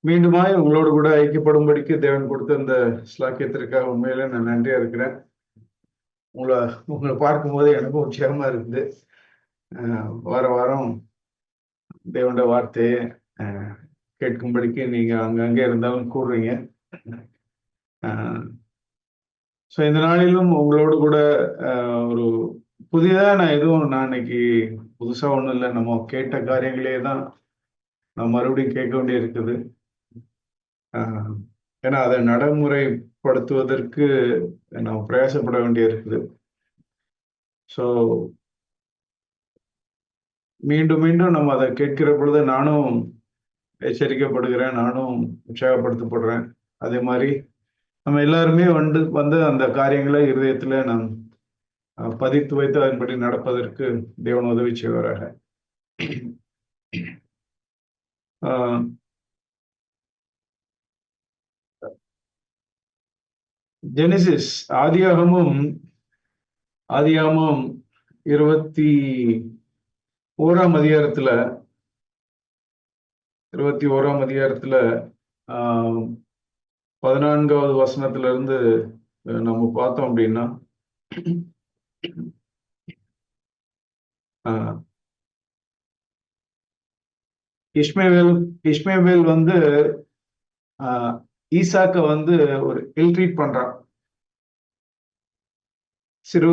மீண்டுமாய் உங்களோடு கூட ஐக்கியப்படும்படிக்கு தேவன் கொடுத்த இந்த ஸ்லாக்கியத்திற்காக உண்மையில நான் நன்றியா இருக்கிறேன். உங்களை உங்களை பார்க்கும்போது எனக்கும் உற்சாகமா இருக்குது. வார வாரம் தேவனுடைய வார்த்தையை கேட்கும்படிக்கு நீங்க அங்கங்கே இருந்தாலும் கூடுறீங்க. ஸோ இந்த நாளிலும் உங்களோடு கூட ஒரு புதிதாக நான் இன்னைக்கு புதுசா ஒன்றும் இல்லை, நம்ம கேட்ட காரியங்களே தான் நான் மறுபடியும் கேட்க வேண்டி இருக்குது. ஏன்னா அதை நடைமுறைப்படுத்துவதற்கு நம்ம பிரயாசப்பட வேண்டிய இருக்குது. ஸோ மீண்டும் மீண்டும் நம்ம அதை கேட்கிற பொழுது நானும் எச்சரிக்கப்படுகிறேன், நானும் உற்சாகப்படுத்தப்படுறேன். அதே மாதிரி நம்ம எல்லாருமே வந்து அந்த காரியங்களை இருதயத்துல நாம் பதித்து வைத்து அதன்படி நடப்பதற்கு தேவன் உதவி செய்வாராக. ஜெனிசிஸ் ஆதியாகமும் 21ஆம் அதிகாரத்துல 14வது வசனத்துல இருந்து நம்ம பார்த்தோம் அப்படின்னா, இஸ்மவேல் வந்து ஈசாக்க வந்து ஒரு இல்ட்ரீட் பண்றான் சிறு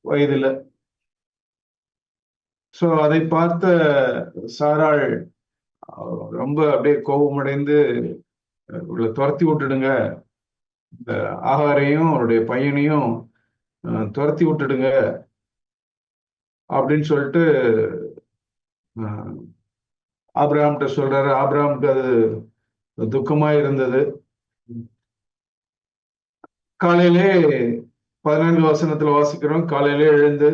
வயதுல. சோ அதை பார்த்த சாராள் ரொம்ப அப்படியே கோபமடைந்து துரத்தி விட்டுடுங்க, இந்த ஆகாரையும் அவருடைய பையனையும் துரத்தி விட்டுடுங்க அப்படின்னு சொல்லிட்டு ஆபிரகாம்கிட்ட சொல்றாரு. ஆபிரகாமுக்கு அது துக்கமா இருந்தது. காலையிலே 14 வசனத்துல வாசிக்கிறோம், காலையிலே எழுந்து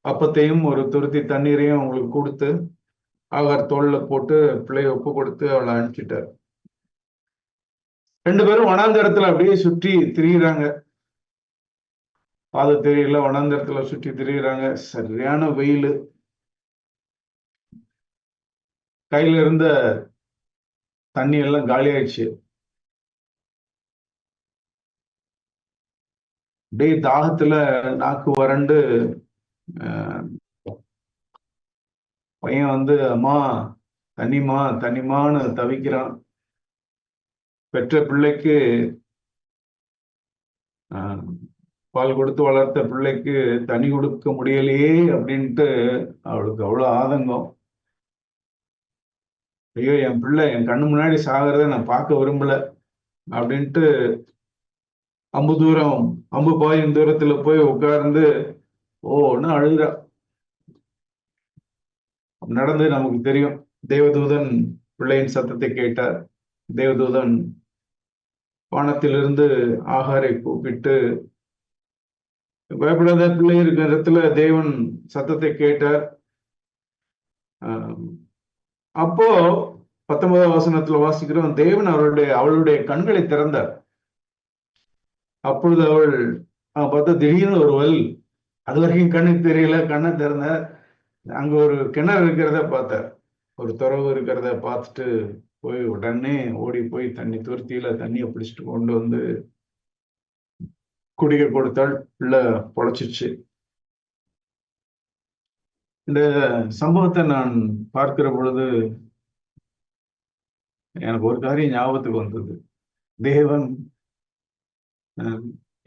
அப்பத்தையும் ஒரு துருத்தி தண்ணீரையும் அவங்களுக்கு கொடுத்து ஆகார் தோல்ல போட்டு பிள்ளைய ஒப்பு கொடுத்து அவளை அனுப்பிச்சிட்டார். 2 பேரும் வனாந்தரத்துல அப்படியே சுற்றி திரியிறாங்க. பாத தெரியல, வனாந்தரத்துல சுற்றி திரியிறாங்க. சரியான வெயில். கையில இருந்த தண்ணி எல்லாம் காலி ஆயிடுச்சு. அப்படியே தாகத்துல நாக்கு வறண்டு பையன் வந்து அம்மா தண்ணிமா தண்ணிமான்னு தவிக்கிறான். பெற்ற பிள்ளைக்கு, பால் கொடுத்து வளர்த்த பிள்ளைக்கு தண்ணி கொடுக்க முடியலையே அப்படின்ட்டு அவளுக்கு அவ்வளவு ஆதங்கம். ஐயோ, என் பிள்ளை என் கண்ணு முன்னாடி சாகிறத நான் பார்க்க விரும்பல அப்படின்ட்டு அம்பு பாயும் தூரத்துல போய் உட்கார்ந்து ஒன்னு அழுகிறா. நடந்து நமக்கு தெரியும். தேவதூதன் பிள்ளையின் சத்தத்தை கேட்டார். தேவதூதன் வானத்திலிருந்து ஆகாரை கூப்பிட்டு, பயப்படாத, பிள்ளை இருக்கிற இடத்துல தேவன் சத்தத்தை கேட்டார். அப்போ 19ஆம் வசனத்துல வாசிக்கிறோம், தேவன் அவளுடைய கண்களை திறந்தார். அப்பொழுது அவள் பார்த்தா திடீர்னு ஒரு வல், அது வரைக்கும் கண்ணுக்கு தெரியல, கண்ணை திறந்த அங்க ஒரு கிணறு இருக்கிறத பார்த்தார். ஒரு துறவு இருக்கிறத பார்த்துட்டு போய் உடனே ஓடி போய் தண்ணி துருத்தியில தண்ணியை பிடிச்சிட்டு கொண்டு வந்து குடிக்க கொடுத்தாள். பிள்ளை பொழைச்சிச்சு. இந்த சம்பவத்தை நான் பார்க்கிற பொழுது எனக்கு ஒரு காரியம் ஞாபகத்துக்கு வந்தது. தேவன்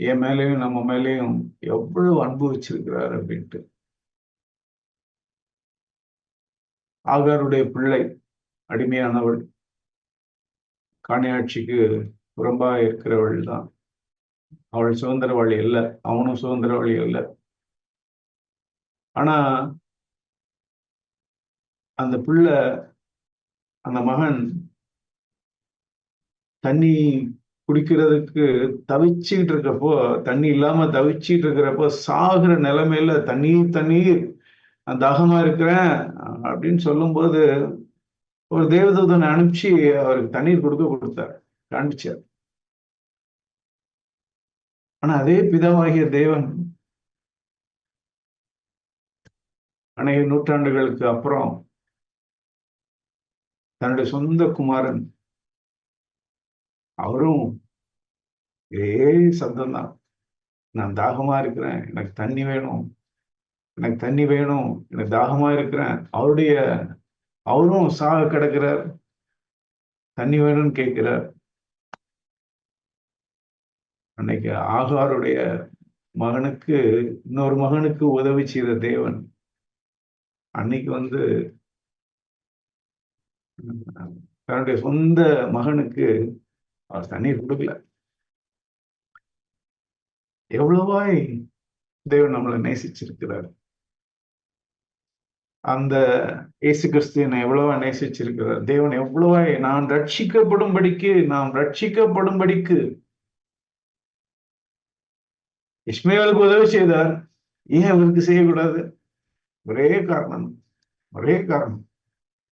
என் மேலேயும் நம்ம மேலேயும் எவ்வளவு அன்பு வச்சிருக்கிறார் அப்படின்ட்டு. ஆகாருடைய பிள்ளை அடிமையானவள், காணியாட்சிக்கு புறம்பா இருக்கிறவள் தான். அவள் சுதந்திரவாளி அல்ல, அவனும் சுதந்திரவாளி அல்ல. ஆனா அந்த பிள்ளை, அந்த மகன் தண்ணி குடிக்கிறதுக்கு தவிச்சுக்கிட்டு இருக்கப்போ, தண்ணி இல்லாம தவிச்சுட்டு இருக்கிறப்போ, சாகுற நிலைமையில தண்ணீர் தாகமா இருக்கிறேன் அப்படின்னு சொல்லும்போது ஒரு தேவதூதனை அனுப்பிச்சு அவருக்கு தண்ணீர் கொடுத்தார், காண்பிச்சார். ஆனா அதே பிதாவாகிய தேவன் அநேக நூற்றாண்டுகளுக்கு அப்புறம் தன்னுடைய சொந்த குமாரன் அவரும் இதே சப்தம் தான். நான் தாகமா இருக்கிறேன், எனக்கு தண்ணி வேணும், எனக்கு தண்ணி வேணும், எனக்கு தாகமா இருக்கிறேன். அவரும் சாக கிடக்கிறார், தண்ணி வேணும்னு கேட்கிறார். அன்னைக்கு ஆகாருடைய மகனுக்கு, இன்னொரு மகனுக்கு உதவி செய்த தேவன் அன்னைக்கு தன்னுடைய சொந்த மகனுக்கு அவர் தண்ணீர் கொடுக்கல. எவ்வளவாய் தேவன் நம்மளை நேசிச்சிருக்கிறார். அந்த இயேசு கிறிஸ்து என்னை எவ்வளவா நேசிச்சிருக்கிறார். தேவன் எவ்வளவாய் நாம் ரட்சிக்கப்படும்படிக்கு இஸ்மவேலுக்கு உதவி செய்தார். ஏன் அவருக்கு செய்யக்கூடாது? ஒரே காரணம்.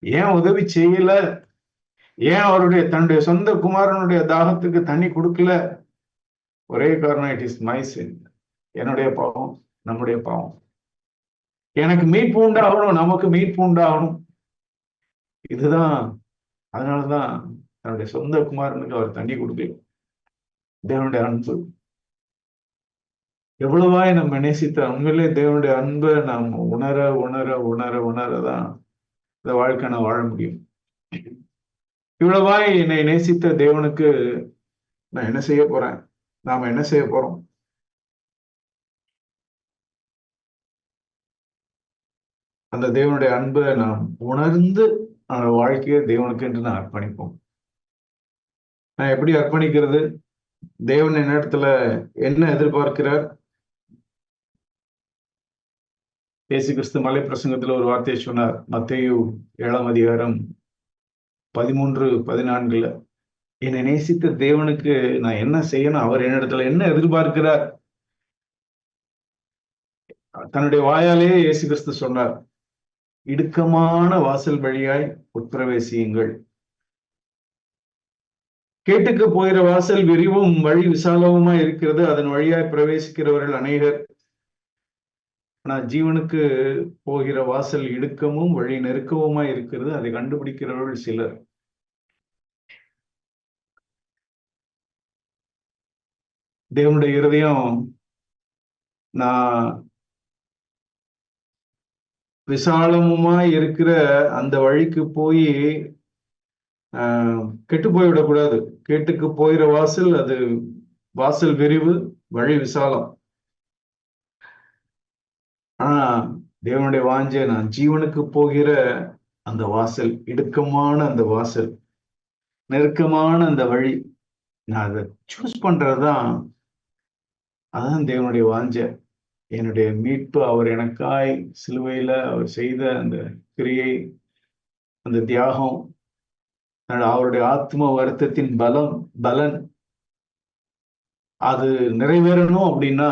ஏன் உதவி செய்யல? ஏன் தன்னுடைய சொந்த குமாரனுடைய தாகத்துக்கு தண்ணி கொடுக்கல? ஒரே காரணம், இட் இஸ் மை சின். என்னுடைய பாவம், நம்முடைய பாவம். எனக்கு மீட்பு உண்டாகணும், நமக்கு மீட்பு உண்டாகணும். இதுதான். அதனாலதான் தன்னுடைய சொந்த குமாரனுக்கு அவர் தண்ணி கொடுக்கல. தேவனுடைய அன்பு எவ்வளவாய் நம்ம நேசித்த, உண்மையிலே தேவனுடைய அன்பை நாம் உணரதான் இந்த வாழ்க்கை நான் வாழ முடியும். இவ்வளவாய் என்னை நேசித்த தேவனுக்கு நான் என்ன செய்ய போறேன்? நாம என்ன செய்ய போறோம்? அந்த தேவனுடைய அன்பை நாம் உணர்ந்து அந்த வாழ்க்கையை தேவனுக்கு என்று நான் அர்ப்பணிப்போம். நான் எப்படி அர்ப்பணிக்கிறது? தேவன் என்னிடத்துல என்ன எதிர்பார்க்கிறார்? இயேசு கிறிஸ்து மலை பிரசங்கத்துல ஒரு வார்த்தையை சொன்னார். மத்தேயு 7:13-14 என்னை நேசித்த தேவனுக்கு நான் என்ன செய்யணும்? அவர் என்னிடத்துல என்ன எதிர்பார்க்கிறார்? தன்னுடைய வாயாலேயே இயேசு கிறிஸ்து சொன்னார், இடுக்கமான வாசல் வழியாய் உட்பிரவேசியுங்கள். கேட்டுக்கு போகிற வாசல் விரிவும் வழி விசாலவுமாய் இருக்கிறது, அதன் வழியாய் பிரவேசிக்கிறவர்கள் அநேகர். ஆனா ஜீவனுக்கு போகிற வாசல் இடுக்கமும் வழி நெருக்கவுமாய் இருக்கிறது, அதை கண்டுபிடிக்கிறவர்கள் சிலர். தேவனுடைய இருதயம் நான் விசாலமுமாய் இருக்கிற அந்த வழிக்கு போய் கெட்டு போய்விடக்கூடாது. கேட்டுக்கு போகிற வாசல், அது வாசல் விரிவு, வழி விசாலம். ஆனா தேவனுடைய வாஞ்சை, நான் ஜீவனுக்கு போகிற அந்த வாசல், இடுக்கமான அந்த வாசல், நெருக்கமான அந்த வழி, நான் அதை சூஸ் பண்றதுதான். அதான் தேவனுடைய வாஞ்சை. என்னுடைய மீட்பு, அவர் எனக்காய் சிலுவையில அவர் செய்த அந்த கிரியை, அந்த தியாகம், அவருடைய ஆத்ம வருத்தத்தின் பலன் அது நிறைவேறணும். அப்படின்னா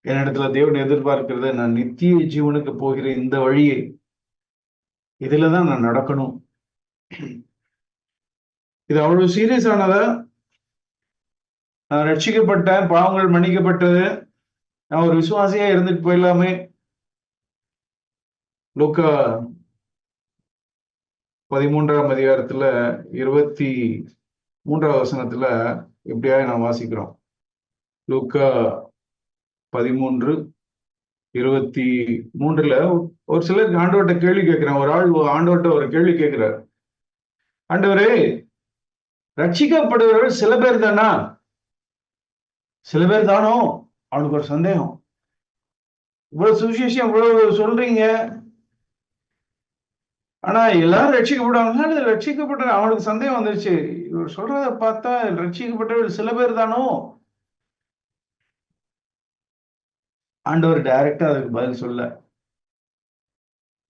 என்னிடத்துல தேவன் எதிர்பார்க்கிறத, நான் நித்திய ஜீவனுக்கு போகிற இந்த வழியை, இதுலதான் நான் நடக்கணும். இது அவ்வளவு சீரியஸ் ஆனதா? நான் ரட்சிக்கப்பட்டேன், பாவங்கள் மன்னிக்கப்பட்டது, நான் ஒரு விசுவாசியா இருந்துட்டு போயிடலாமே. லூக்கா 13:23 எப்படியா நான் வாசிக்கிறோம். லூக்கா 13:23 ஒரு சிலருக்கு ஆண்டவர்கிட்ட கேள்வி கேட்கிறேன். ஒரு ஆள் ஆண்டவர்கிட்ட ஒரு கேள்வி கேட்கிறார். ஆண்டவரே, ரட்சிக்கப்படுகிறவர்கள் சில பேர் தானா? சில பேர் தானோ? அவனுக்கு ஒரு சந்தேகம். இவ்வளவு சுவிசேஷம் இவ்வளவு சொல்றீங்க, ஆனா எல்லாரும் ரட்சிக்கப்படுவாங்க. ரட்சிக்கப்பட்ட அவனுக்கு சந்தேகம் வந்துருச்சு. இவர் சொல்றத பார்த்தா ரட்சிக்கப்பட்டவர்கள் சில பேர் தானோ? ஆண்டவர் டைரக்டா அதுக்கு பதில் சொல்ல.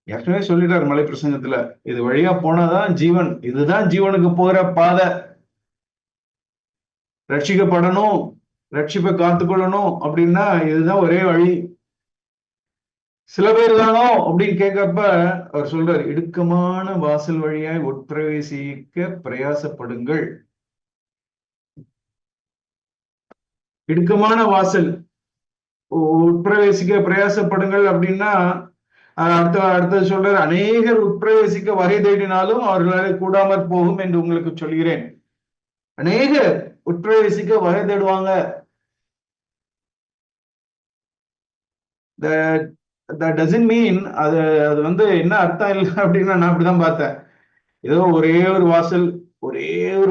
ஏற்கனவே சொல்லிட்டார் மலை பிரசங்கத்துல, இது வழியா போனாதான் ஜீவன், இதுதான் ஜீவனுக்கு போகிற பாதை. ரட்சிக்கப்படணும், ரட்சிப்பை காத்துக்கொள்ளணும் அப்படின்னா இதுதான் ஒரே வழி. சில பேர் தானோ அப்படின்னு கேட்கப்ப அவர் சொல்றாரு, இடுக்கமான வாசல் வழியாய் உட்பிரவேசிக்க பிரயாசப்படுங்கள். இடுக்கமான வாசல் உட்பிரவேசிக்க பிரயாசப்படுங்கள் அப்படின்னா அடுத்தது சொல்றாரு, அநேகர் உட்பிரவேசிக்க வகை தேடினாலும் அவர்களால் கூடாமற் போகும் என்று உங்களுக்கு சொல்கிறேன். அநேகர் உட்பிரவேசிக்க வகை தேடுவாங்க. that doesn't mean அது அது வந்து என்ன அர்த்தம் இல்லை அப்படின்னா நான் அப்படிதான் பார்த்தேன். ஏதோ ஒரே ஒரு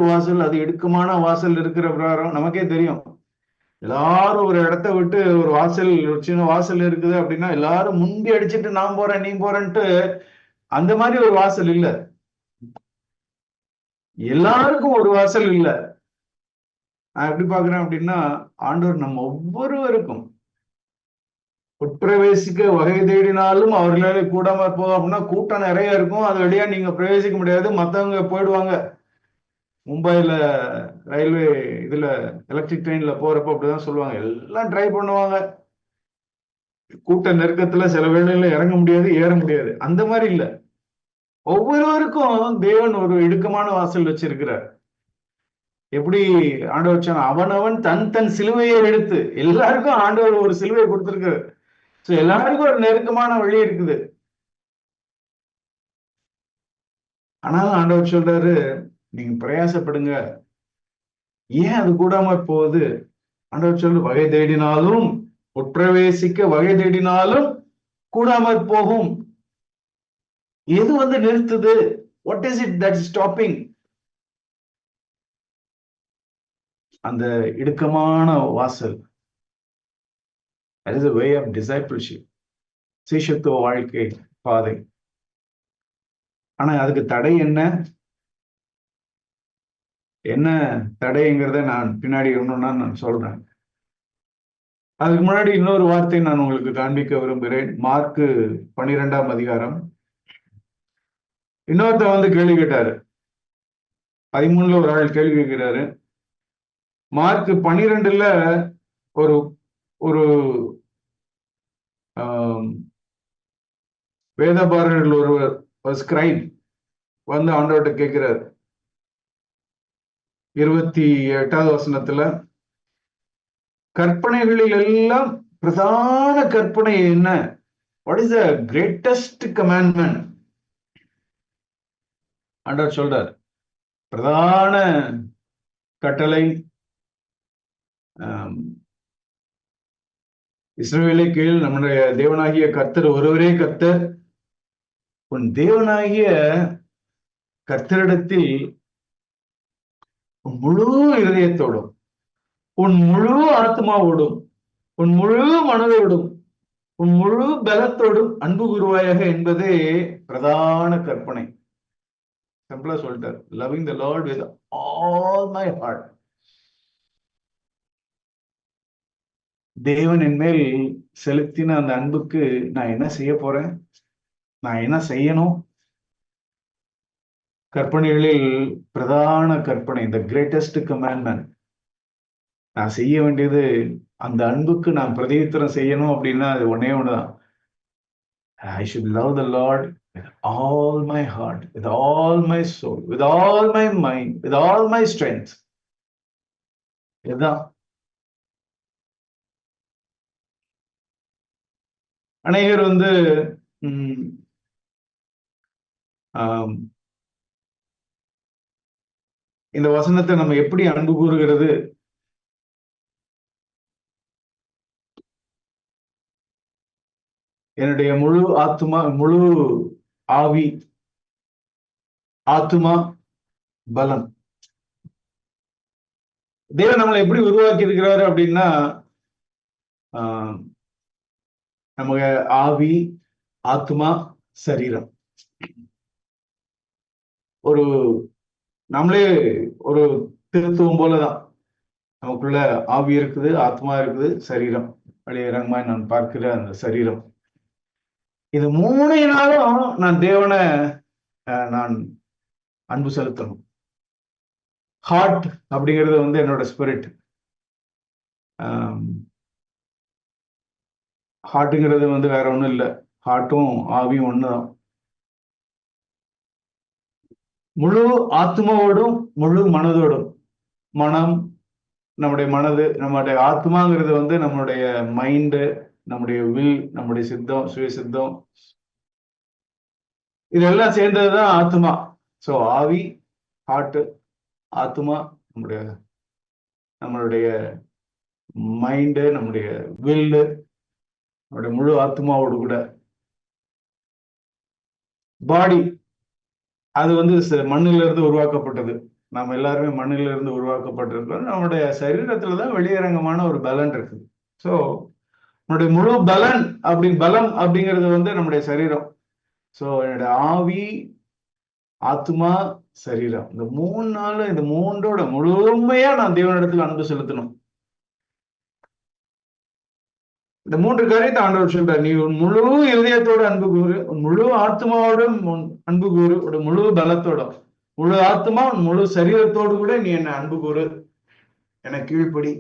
வாசல், அது இடுக்கமான வாசல் இருக்கிற பிரகாரம் நமக்கே தெரியும். எல்லாரும் ஒரு இடத்த விட்டு ஒரு வாசல், ஒரு சின்ன வாசல் இருக்குது அப்படின்னா எல்லாரும் முந்தி அடிச்சுட்டு நான் போறேன் நீ போறேன்ட்டு அந்த மாதிரி ஒரு வாசல் இல்ல. எல்லாருக்கும் ஒரு வாசல் இல்ல. நான் எப்படி பாக்குறேன் அப்படின்னா, ஆண்டவர் நம்ம ஒவ்வொருவருக்கும் உட்பிரவேசிக்க வகை தேடினாலும் அவர்களால கூடாம போதும் அப்படின்னா கூட்டம் நிறைய இருக்கும். அது வழியா நீங்க பிரவேசிக்க முடியாது, மத்தவங்க போயிடுவாங்க. மும்பைல ரயில்வே இதுல எலக்ட்ரிக் ட்ரெயின்ல போறப்ப அப்படிதான் சொல்லுவாங்க, எல்லாம் ட்ரை பண்ணுவாங்க. கூட்ட நெருக்கத்துல சில வேளையில இறங்க முடியாது, ஏற முடியாது. அந்த மாதிரி இல்ல, ஒவ்வொருவருக்கும் தேவன் ஒரு இடுக்கமான வாசல் வச்சிருக்கிறார். எப்படி ஆண்டவர் சொன்ன, அவனவன் தன் தன் சிலுவையை எடுத்து, எல்லாருக்கும் ஆண்டவர் ஒரு சிலுவையை கொடுத்திருக்காரு. எல்லாருக்கும் ஒரு நெருக்கமான வழி இருக்குது. ஆனாலும் ஆண்டவர் சொல்றாரு, நீங்க பிரயாசப்படுங்க. ஏன் அது கூடாம போகுது? ஆண்டவர் சொல்லு, வகை தேடினாலும் உட்பிரவேசிக்க வகை தேடினாலும் கூடாமற் போகும். எது வந்து நிறுத்துது? What is it that is stopping? அந்த இடுக்கமான வாசல். That is a way of discipleship. சீஷத்துவ வாழ்க்கை பாதை. ஆனா அதுக்கு தடை என்ன? என்ன தடைங்கிறத நான் பின்னாடி ஒண்ணுன்னா நான் சொல்றேன். அதுக்கு முன்னாடி இன்னொரு வார்த்தை நான் உங்களுக்கு காண்பிக்க விரும்புகிறேன். மார்க்கு 12ஆம் அதிகாரம். இன்னொருத்த வந்து கேள்வி கேட்டாரு. 13ல ஒரு ஆள் கேள்வி கேட்கிறாரு. மார்க் 12ல ஒரு ஒரு வேதபாரகர்கள் ஒருவர், ஸ்கிரைப் வந்து ஆண்டவர்கிட்ட கேட்கிறார். 28வது வசனத்துல, கற்பனைகளில் எல்லாம் பிரதான கற்பனை என்ன? What is the greatest commandment? ஆண்டவர் சொல்றார், பிரதான கட்டளை, இஸ்ரவேலை கீழ் நம்முடைய தேவனாகிய கர்த்தர் ஒருவரே கர்த்தர். உன் தேவனாகிய கர்த்தரிடத்தில் உன் முழு இருதயத்தோடும், உன் முழு ஆத்மாவோடும், உன் முழு மனதோடும், உன் முழு பலத்தோடும் அன்பு கூறுவாயாக என்பதே பிரதான கற்பனை. சிம்பிளா சொல்லிட்டார், loving the lord with all my heart. தேவன் என் மேல் செலுத்தின அந்த அன்புக்கு நான் என்ன செய்ய போறேன்? நான் என்ன செய்யணும்? கற்பனைகளில் பிரதான கற்பனை, the greatest commandment. நான் செய்ய வேண்டியது, அந்த அன்புக்கு நான் பிரதியுத்தரம் செய்யணும் அப்படின்னா அது ஒன்னே ஒண்ணுதான். I should love the Lord with all my heart, with all my soul, with all my mind, with all my strength. இதுதான். அநேகர் வந்து இந்த வசனத்தை நம்ம எப்படி அன்பு கூறுகிறது? என்னுடைய முழு ஆத்மா, முழு ஆவி, ஆத்மா, பலம். தேவன் நம்மளை எப்படி உருவாக்கி இருக்கிறாரு அப்படின்னா, நம்ம ஆவி, ஆத்மா, சரீரம். ஒரு நம்மளே ஒரு திருத்துவம் போலதான். நமக்குள்ள ஆவி இருக்குது, ஆத்மா இருக்குது, சரீரம், வெளியரங்கமாய் நான் பார்க்கிற அந்த சரீரம். இது மூணையினாலும் நான் தேவனை நான் அன்பு செலுத்தணும். ஹார்ட் அப்படிங்கிறது வந்து என்னோட ஸ்பிரிட். ஹார்ட்டுங்கிறது வந்து வேற ஒண்ணும் இல்லை, ஹார்ட்டும் ஆவியும் ஒண்ணுதான். முழு ஆத்மாவோடும் முழு மனதோடும், மனம், நம்முடைய மனது, நம்முடைய ஆத்மாங்கிறது வந்து நம்மளுடைய மைண்டு, நம்முடைய வில், நம்முடைய சித்தம், சுய சித்தம், இதெல்லாம் சேர்ந்ததுதான் ஆத்மா. சோ ஆவி, ஹார்ட், ஆத்மா, நம்முடைய நம்மளுடைய மைண்டு, நம்முடைய வில்லு, நம்முடைய முழு ஆத்மாவோடு கூட. பாடி அது வந்து மண்ணில இருந்து உருவாக்கப்பட்டது. நம்ம எல்லாருமே மண்ணில இருந்து உருவாக்கப்பட்டிருக்கோம். நம்முடைய சரீரத்துல தான் வெளியரங்கமான ஒரு பலன் இருக்குது. ஸோ நம்முடைய முழு பலன் பலம் அப்படிங்கிறது வந்து நம்முடைய சரீரம். ஸோ என்னுடைய ஆவி, ஆத்மா, சரீரம், இந்த 3 நாள், இந்த 3ஓட முழுமையா நான் தேவனிடத்தில் அன்பு செலுத்தணும். இந்த 3 காரியத்தை ஆண்டவர் சொல்றார். நீ உன் முழு இதயத்தோட அன்பு கூறு, உன் முழு ஆத்மாவோட அன்பு கூறு, உன் முழு பலத்தோட, முழு ஆத்மா, உன் முழு சரீரத்தோடு கூட நீ என்ன அன்பு கூறு, என கீழ்ப்படி.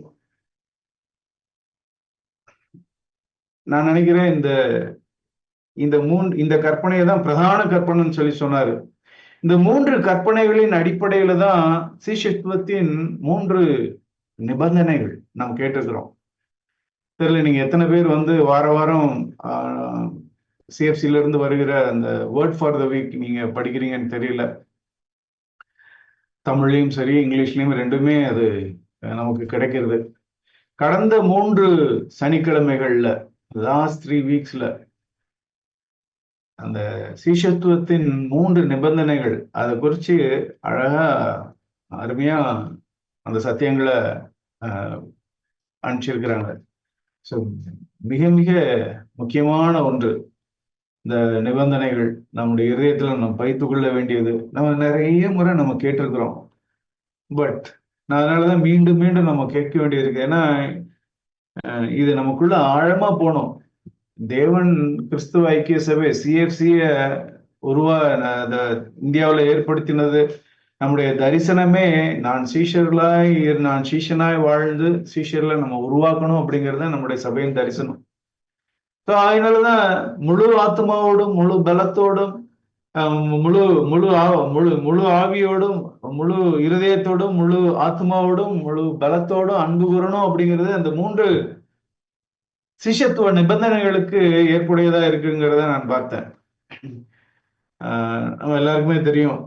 நான் நினைக்கிறேன் இந்த கற்பனையை தான் பிரதான கற்பனைன்னு சொல்லி சொன்னாரு. இந்த 3 கற்பனைகளின் அடிப்படையில தான் சீஷத்துவத்தின் 3 நிபந்தனைகள் நாம் கேட்டிருக்கிறோம். தெரியல நீங்க எத்தனை பேர் வந்து வார வாரம் சிஎஃப்சில இருந்து வருகிற அந்த வேர்ட் ஃபார் த வீக் நீங்க படிக்கிறீங்கன்னு தெரியல. தமிழ்லையும் சரி, இங்கிலீஷ்லயும் ரெண்டுமே அது நமக்கு கிடைக்கிறது. கடந்த 3 சனிக்கிழமைகள்ல, லாஸ்ட் 3 வீக்ஸ்ல அந்த சீஷத்துவத்தின் 3 நிபந்தனைகள் அதை குறிச்சு அழகா அருமையா அந்த சத்தியங்களை அனுப்பிச்சிருக்கிறாங்க. ஸோ மிக மிக முக்கியமான ஒன்று இந்த நிபந்தனைகள் நம்முடைய இதயத்துல நம்ம பைத்து கொள்ள வேண்டியது. நம்ம நிறைய முறை நம்ம கேட்டிருக்கிறோம், பட் அதனாலதான் மீண்டும் மீண்டும் நம்ம கேட்க வேண்டியது இருக்கு. ஏன்னா இது நமக்குள்ள ஆழமா போனோம். தேவன் கிறிஸ்துவ ஐக்கிய சபை சிஎஃப்சிய இந்தியாவில் ஏற்படுத்தினது நம்முடைய தரிசனமே நான் சீஷனாய் வாழ்ந்து சீஷர்ல நம்ம உருவாக்கணும் அப்படிங்கிறது நம்முடைய சபையின் தரிசனம். ஸோ அதனாலதான் முழு ஆத்மாவோடும், முழு பலத்தோடும், முழு முழு முழு முழு ஆவியோடும், முழு இருதயத்தோடும், முழு ஆத்மாவோடும், முழு பலத்தோடும் அன்பு கூறணும் அப்படிங்கிறது அந்த 3 சிஷ்யத்துவ நிபந்தனைகளுக்கு ஏற்புடையதா இருக்குங்கிறத நான் பார்த்தேன். நம்ம எல்லாருக்குமே தெரியும்,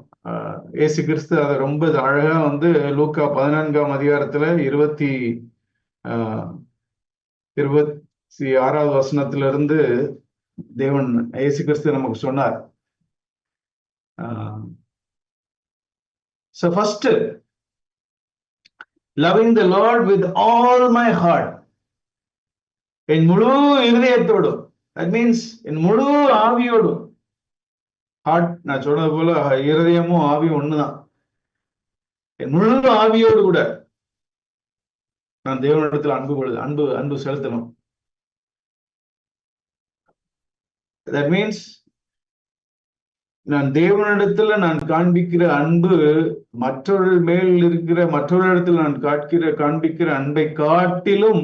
இயேசு கிறிஸ்து அதை ரொம்ப அழகா வந்து லூக்கா 14ஆம் அதிகாரத்துல 26வது வசனத்துல இருந்து தேவன் இயேசு கிறிஸ்து நமக்கு சொன்னார். So first, loving the Lord with all my heart, என் முழு இருதயத்தோடும், that means என் முழு ஆவியோடும். ஹார்ட் நான் சொன்னது போல இருதயமும் ஆவியும் ஒண்ணுதான். என் முழு ஆவியோடு கூட நான் தேவனிடத்தில் அன்பு செலுத்தணும். that means நான் தேவனிடத்துல நான் காண்பிக்கிற அன்பு மற்றவர்களிடத்தில் நான் காண்பிக்கிற அன்பை காட்டிலும்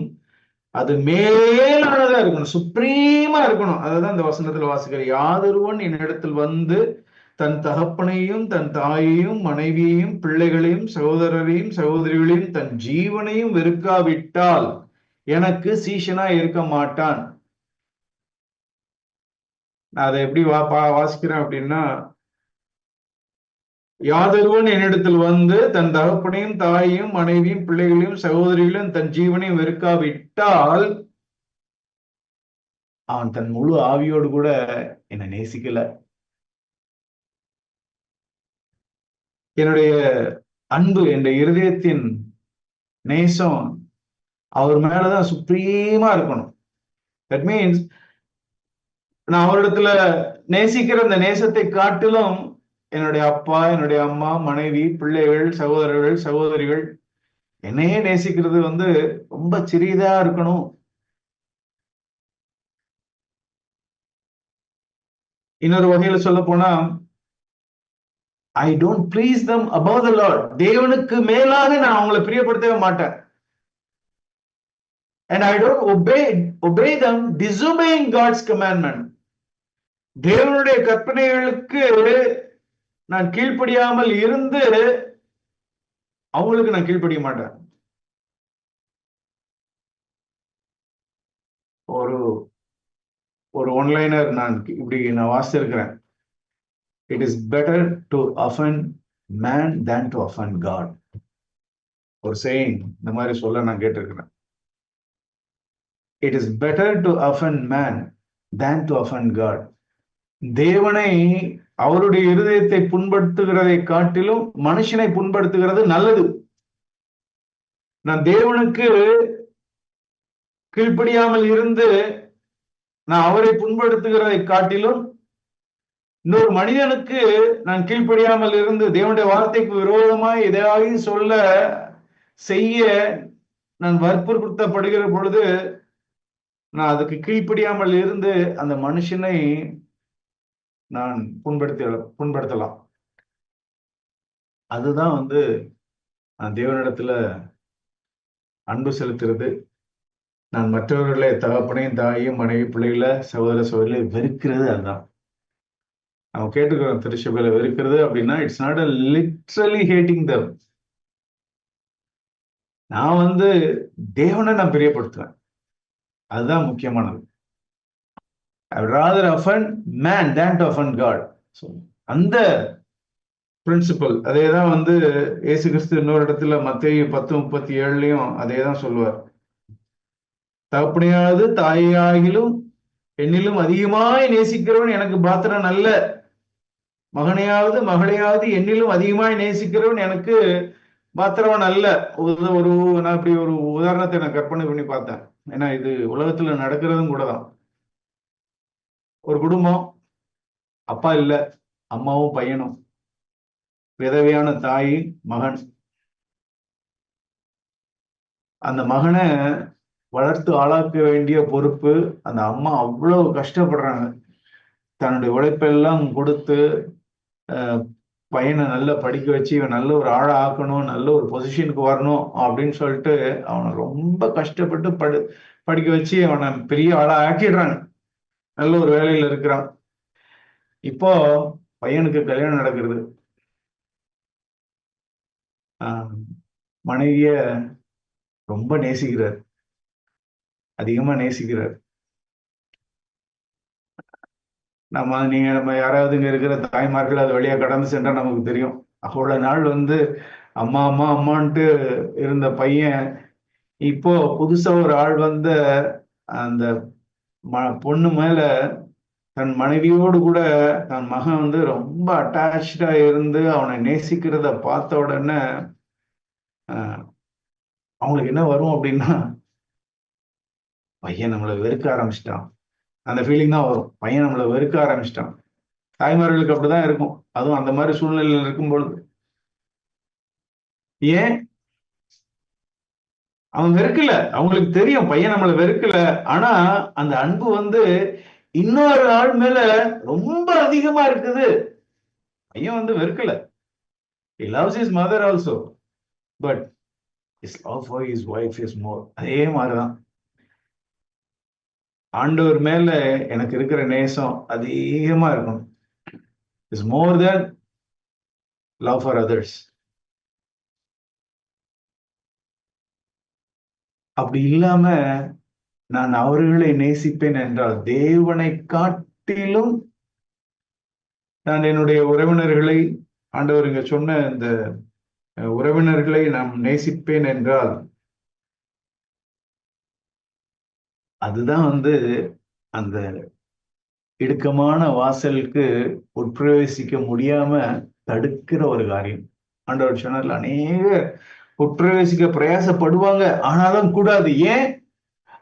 அது மேலானதா இருக்கணும், சுப்ரீமா இருக்கணும். அதுதான் இந்த வசனத்துல வாசிக்கிற, யாதொருவன் என்னிடத்தில் வந்து தன் தகப்பனையும், தன் தாயையும், மனைவியையும், பிள்ளைகளையும், சகோதரரையும், சகோதரிகளையும், தன் ஜீவனையும் வெறுக்காவிட்டால் எனக்கு சீஷனா இருக்க மாட்டான். நான் அதை எப்படி வாசிக்கிறேன் அப்படின்னா, யாதொருவன் என்னிடத்தில் வந்து தன் தகப்பனையும், தாயையும், மனைவியும், பிள்ளைகளையும், சகோதரிகளையும், தன் ஜீவனையும் வெறுக்காவிட்டால் அவன் தன் முழு ஆவியோடு கூட என்னை நேசிக்கல. என்னுடைய அன்பு, என்னுடைய இருதயத்தின் நேசம் அவர் மேலதான் சுப்ரீமா இருக்கணும். தட் மீன்ஸ் நான் அவரிடத்துல நேசிக்கிற அந்த நேசத்தை காட்டிலும் என்னுடைய அப்பா, என்னுடைய அம்மா, மனைவி, பிள்ளைகள், சகோதரர்கள், சகோதரிகள் என்னையே நேசிக்கிறது வந்து ரொம்ப சிறியதா இருக்கணும். இன்னொரு வகையில சொல்ல போனா, I don't please them above the Lord. தேவனுக்கு மேலாக நான் அவங்களை பிரியப்படுத்தவே மாட்டேன். And I don't obey them disobeying God's commandment. தேவனுடைய கற்பனைகளுக்கு நான் கீழ்ப்படியாமல் இருந்து அவங்களுக்கு நான் கீழ்ப்படிய மாட்டேன். ஒரு ஒன்லைனர் நான் வாசிச்சிருக்கிறேன். It is better to offend man than to offend God. ஒரு சேயிங் இந்த மாதிரி சொல்ல நான் கேட்டிருக்கிறேன். It is better to offend man than to offend God. தேவனை அவருடைய இருதயத்தை புண்படுத்துகிறதை காட்டிலும் மனுஷனை புண்படுத்துகிறது நல்லது. நான் தேவனுக்கு கீழ்ப்படியாமல் இருந்து நான் அவரை புண்படுத்துகிறதை காட்டிலும் இன்னொரு மனிதனுக்கு நான் கீழ்ப்படியாமல் இருந்து தேவனுடைய வார்த்தைக்கு விரோதமாய் எதையாவது சொல்ல செய்ய நான் வற்புறுத்தப்படுகிற பொழுது நான் அதுக்கு கீழ்ப்படியாமல் இருந்து அந்த மனுஷனை நான் புண்படுத்தலாம். அதுதான் நான் தேவனிடத்துல அன்பு செலுத்துறது. நான் மற்றவர்களை தகப்பனையும் தாயையும் மனைவி பிள்ளைகளை சகோதர சகோதரிகளை வெறுக்கிறது. அதுதான் நம்ம கேட்டுக்கிறோம். திருச்சபையில வெறுக்கிறது அப்படின்னா it's not a literally hating them. நான் தேவனை நான் பிரியப்படுத்துவேன். அதுதான் முக்கியமானது. I would rather offend man than to offend God. So, அந்த பிரின்சிபல் அதே தான் இயேசு கிறிஸ்து இன்னொரு இடத்துல மத்தேயு 10:37 அதே தான் சொல்லுவார். தகப்பனையாவது தாயாகிலும் என்னிலும் அதிகமாய் நேசிக்கிறவன் எனக்கு பாத்திரம் அல்ல, மகனையாவது மகளையாவது என்னிலும் அதிகமாய் நேசிக்கிறவன் எனக்கு பாத்திரவன் அல்ல. நான் இப்படி ஒரு உதாரணத்தை நான் கற்பனை பண்ணி பார்த்தேன். ஏன்னா இது உலகத்துல நடக்கிறதும் கூட தான். ஒரு குடும்பம், அப்பா இல்ல, அம்மாவும் பையனும், விதவையான தாய், மகன். அந்த மகனை வளர்த்து ஆளாக்க வேண்டிய பொறுப்பு அந்த அம்மா அவ்வளவு கஷ்டப்படுறாங்க. தன்னுடைய உழைப்பெல்லாம் கொடுத்து பையனை நல்லா படிக்க வச்சு இவன் நல்ல ஒரு ஆளை ஆக்கணும், நல்ல ஒரு பொசிஷனுக்கு வரணும் அப்படின்னு சொல்லிட்டு அவனை ரொம்ப கஷ்டப்பட்டு படிக்க வச்சு அவனை பெரிய ஆளா ஆக்கிடுறாங்க. நல்ல ஒரு வேலையில இருக்கிறான். இப்போ பையனுக்கு கல்யாணம் நடக்கிறது. மனைவிய ரொம்ப நேசிக்கிறார், அதிகமா நேசிக்கிறார். நம்ம யாராவது இங்க இருக்கிற தாய்மார்கள் அது வழியா கடந்து சென்றா நமக்கு தெரியும். அவ்வளவு நாள் அம்மா அம்மா அம்மான்ட்டு இருந்த பையன் இப்போ புதுசா ஒரு ஆள் அந்த பொண்ணு மேல தன் மனைவியோடு கூட தன் மகன் ரொம்ப அட்டாச்சா இருந்து அவனை நேசிக்கிறத பார்த்த உடனே அவங்களுக்கு என்ன வரும் அப்படின்னா, பையன் நம்மளை வெறுக்க ஆரம்பிச்சிட்டான். அந்த ஃபீலிங் தான் வரும். பையன் நம்மளை வெறுக்க ஆரம்பிச்சிட்டான். தாய்மார்களுக்கு அப்படிதான் இருக்கும். அதுவும் அந்த மாதிரி சூழ்நிலையில் இருக்கும் பொழுது. ஏன் அவன் வெறுக்கல, அவங்களுக்கு தெரியும் பையன் நம்மளை வெறுக்கல. ஆனா அந்த அன்பு இன்னொரு ஆள் மேல ரொம்ப அதிகமா இருக்குது. பையன் வெறுக்கல. He loves his mother also, but his love for his wife is more. அதே மாதிரிதான் ஆண்டவர் மேல எனக்கு இருக்கிற நேசம் அதிகமா இருக்கும். Is more than love for others. அப்படி இல்லாம நான் அவர்களை நேசிப்பேன் என்றால் தேவனை காட்டிலும் நான் என்னுடைய உறவினர்களை, ஆண்டவர் இங்க சொன்ன இந்த உறவினர்களை நான் நேசிப்பேன் என்றால் அதுதான் அந்த இடுக்கமான வாசலுக்கு உட்பிரவேசிக்க முடியாம தடுக்கிற ஒரு காரியம். ஆண்டவர் சொன்னார்ல, அநேக உட்பிரவேசிக்க பிரயாசப்படுவாங்க, ஆனாலும் கூடாது. ஏன்?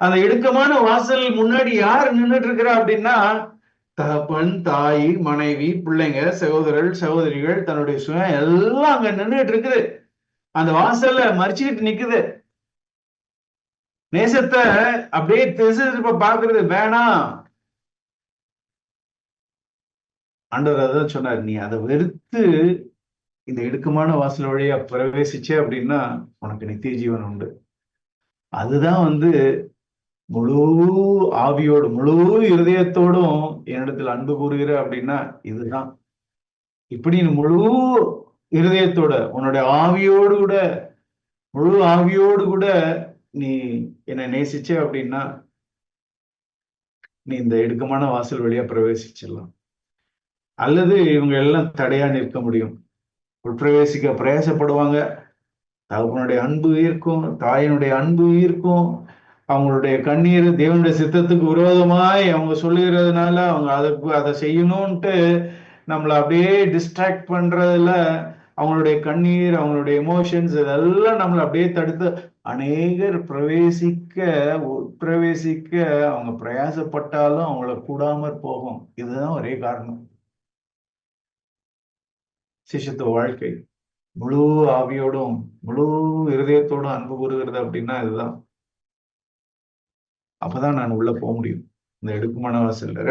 அந்த இடுக்கமான வாசல் முன்னாடி யார் நின்றுட்டு இருக்கிறா அப்படின்னா, தகப்பன், தாய், மனைவி, பிள்ளைங்க, சகோதரர்கள், சகோதரிகள், தன்னுடைய சுயம் எல்லாம் அங்க நின்றுட்டு இருக்குது. அந்த வாசல்ல மறிச்சுக்கிட்டு நிக்குது. நேசத்தை அப்படியே திசை பாக்குறது வேணாம். ஆண்டவர் அதான் சொன்னார், நீ அதை வெறுத்து இந்த இடுக்கமான வாசல் வழியா பிரவேசிச்சே அப்படின்னா உனக்கு நித்திய ஜீவன் உண்டு. அதுதான் முழு ஆவியோடு முழு இருதயத்தோடும் என்னிடத்தில் அன்பு கூறுகிற அப்படின்னா இதுதான். இப்படி முழு இருதயத்தோட உன்னுடைய ஆவியோடு கூட முழு ஆவியோடு கூட நீ என்னை நேசிச்ச அப்படின்னா நீ இந்த இடுக்கமான வாசல் வழியா பிரவேசிச்சிடலாம். அல்லது இவங்க எல்லாம் தடையா நிற்க முடியும். உட்பிரவேசிக்க பிரயாசப்படுவாங்க, தகப்பனுடைய அன்பு ஈர்க்கும், தாயினுடைய அன்பு ஈர்க்கும். அவங்களுடைய கண்ணீர் தேவனுடைய சித்தத்துக்கு விரோதமாய் அவங்க சொல்லுகிறதுனால அவங்க அதை செய்யணும்ட்டு நம்மளை அப்படியே டிஸ்ட்ராக்ட் பண்றதுல அவங்களுடைய கண்ணீர், அவங்களுடைய எமோஷன்ஸ் இதெல்லாம் நம்மளை அப்படியே தடுத்து அநேகர் பிரவேசிக்க அவங்க பிரயாசப்பட்டாலும் அவங்கள கூடாமற் போகும். இதுதான் ஒரே காரணம். சிஷ்யத்துவ வாழ்க்கை முழு ஆவியோடும் முழு இருதயத்தோடும் அன்பு கூறுகிறது அப்படின்னா இதுதான். அப்பதான் நான் உள்ள போக முடியும் இந்த எடுக்குமான வாசல்ல.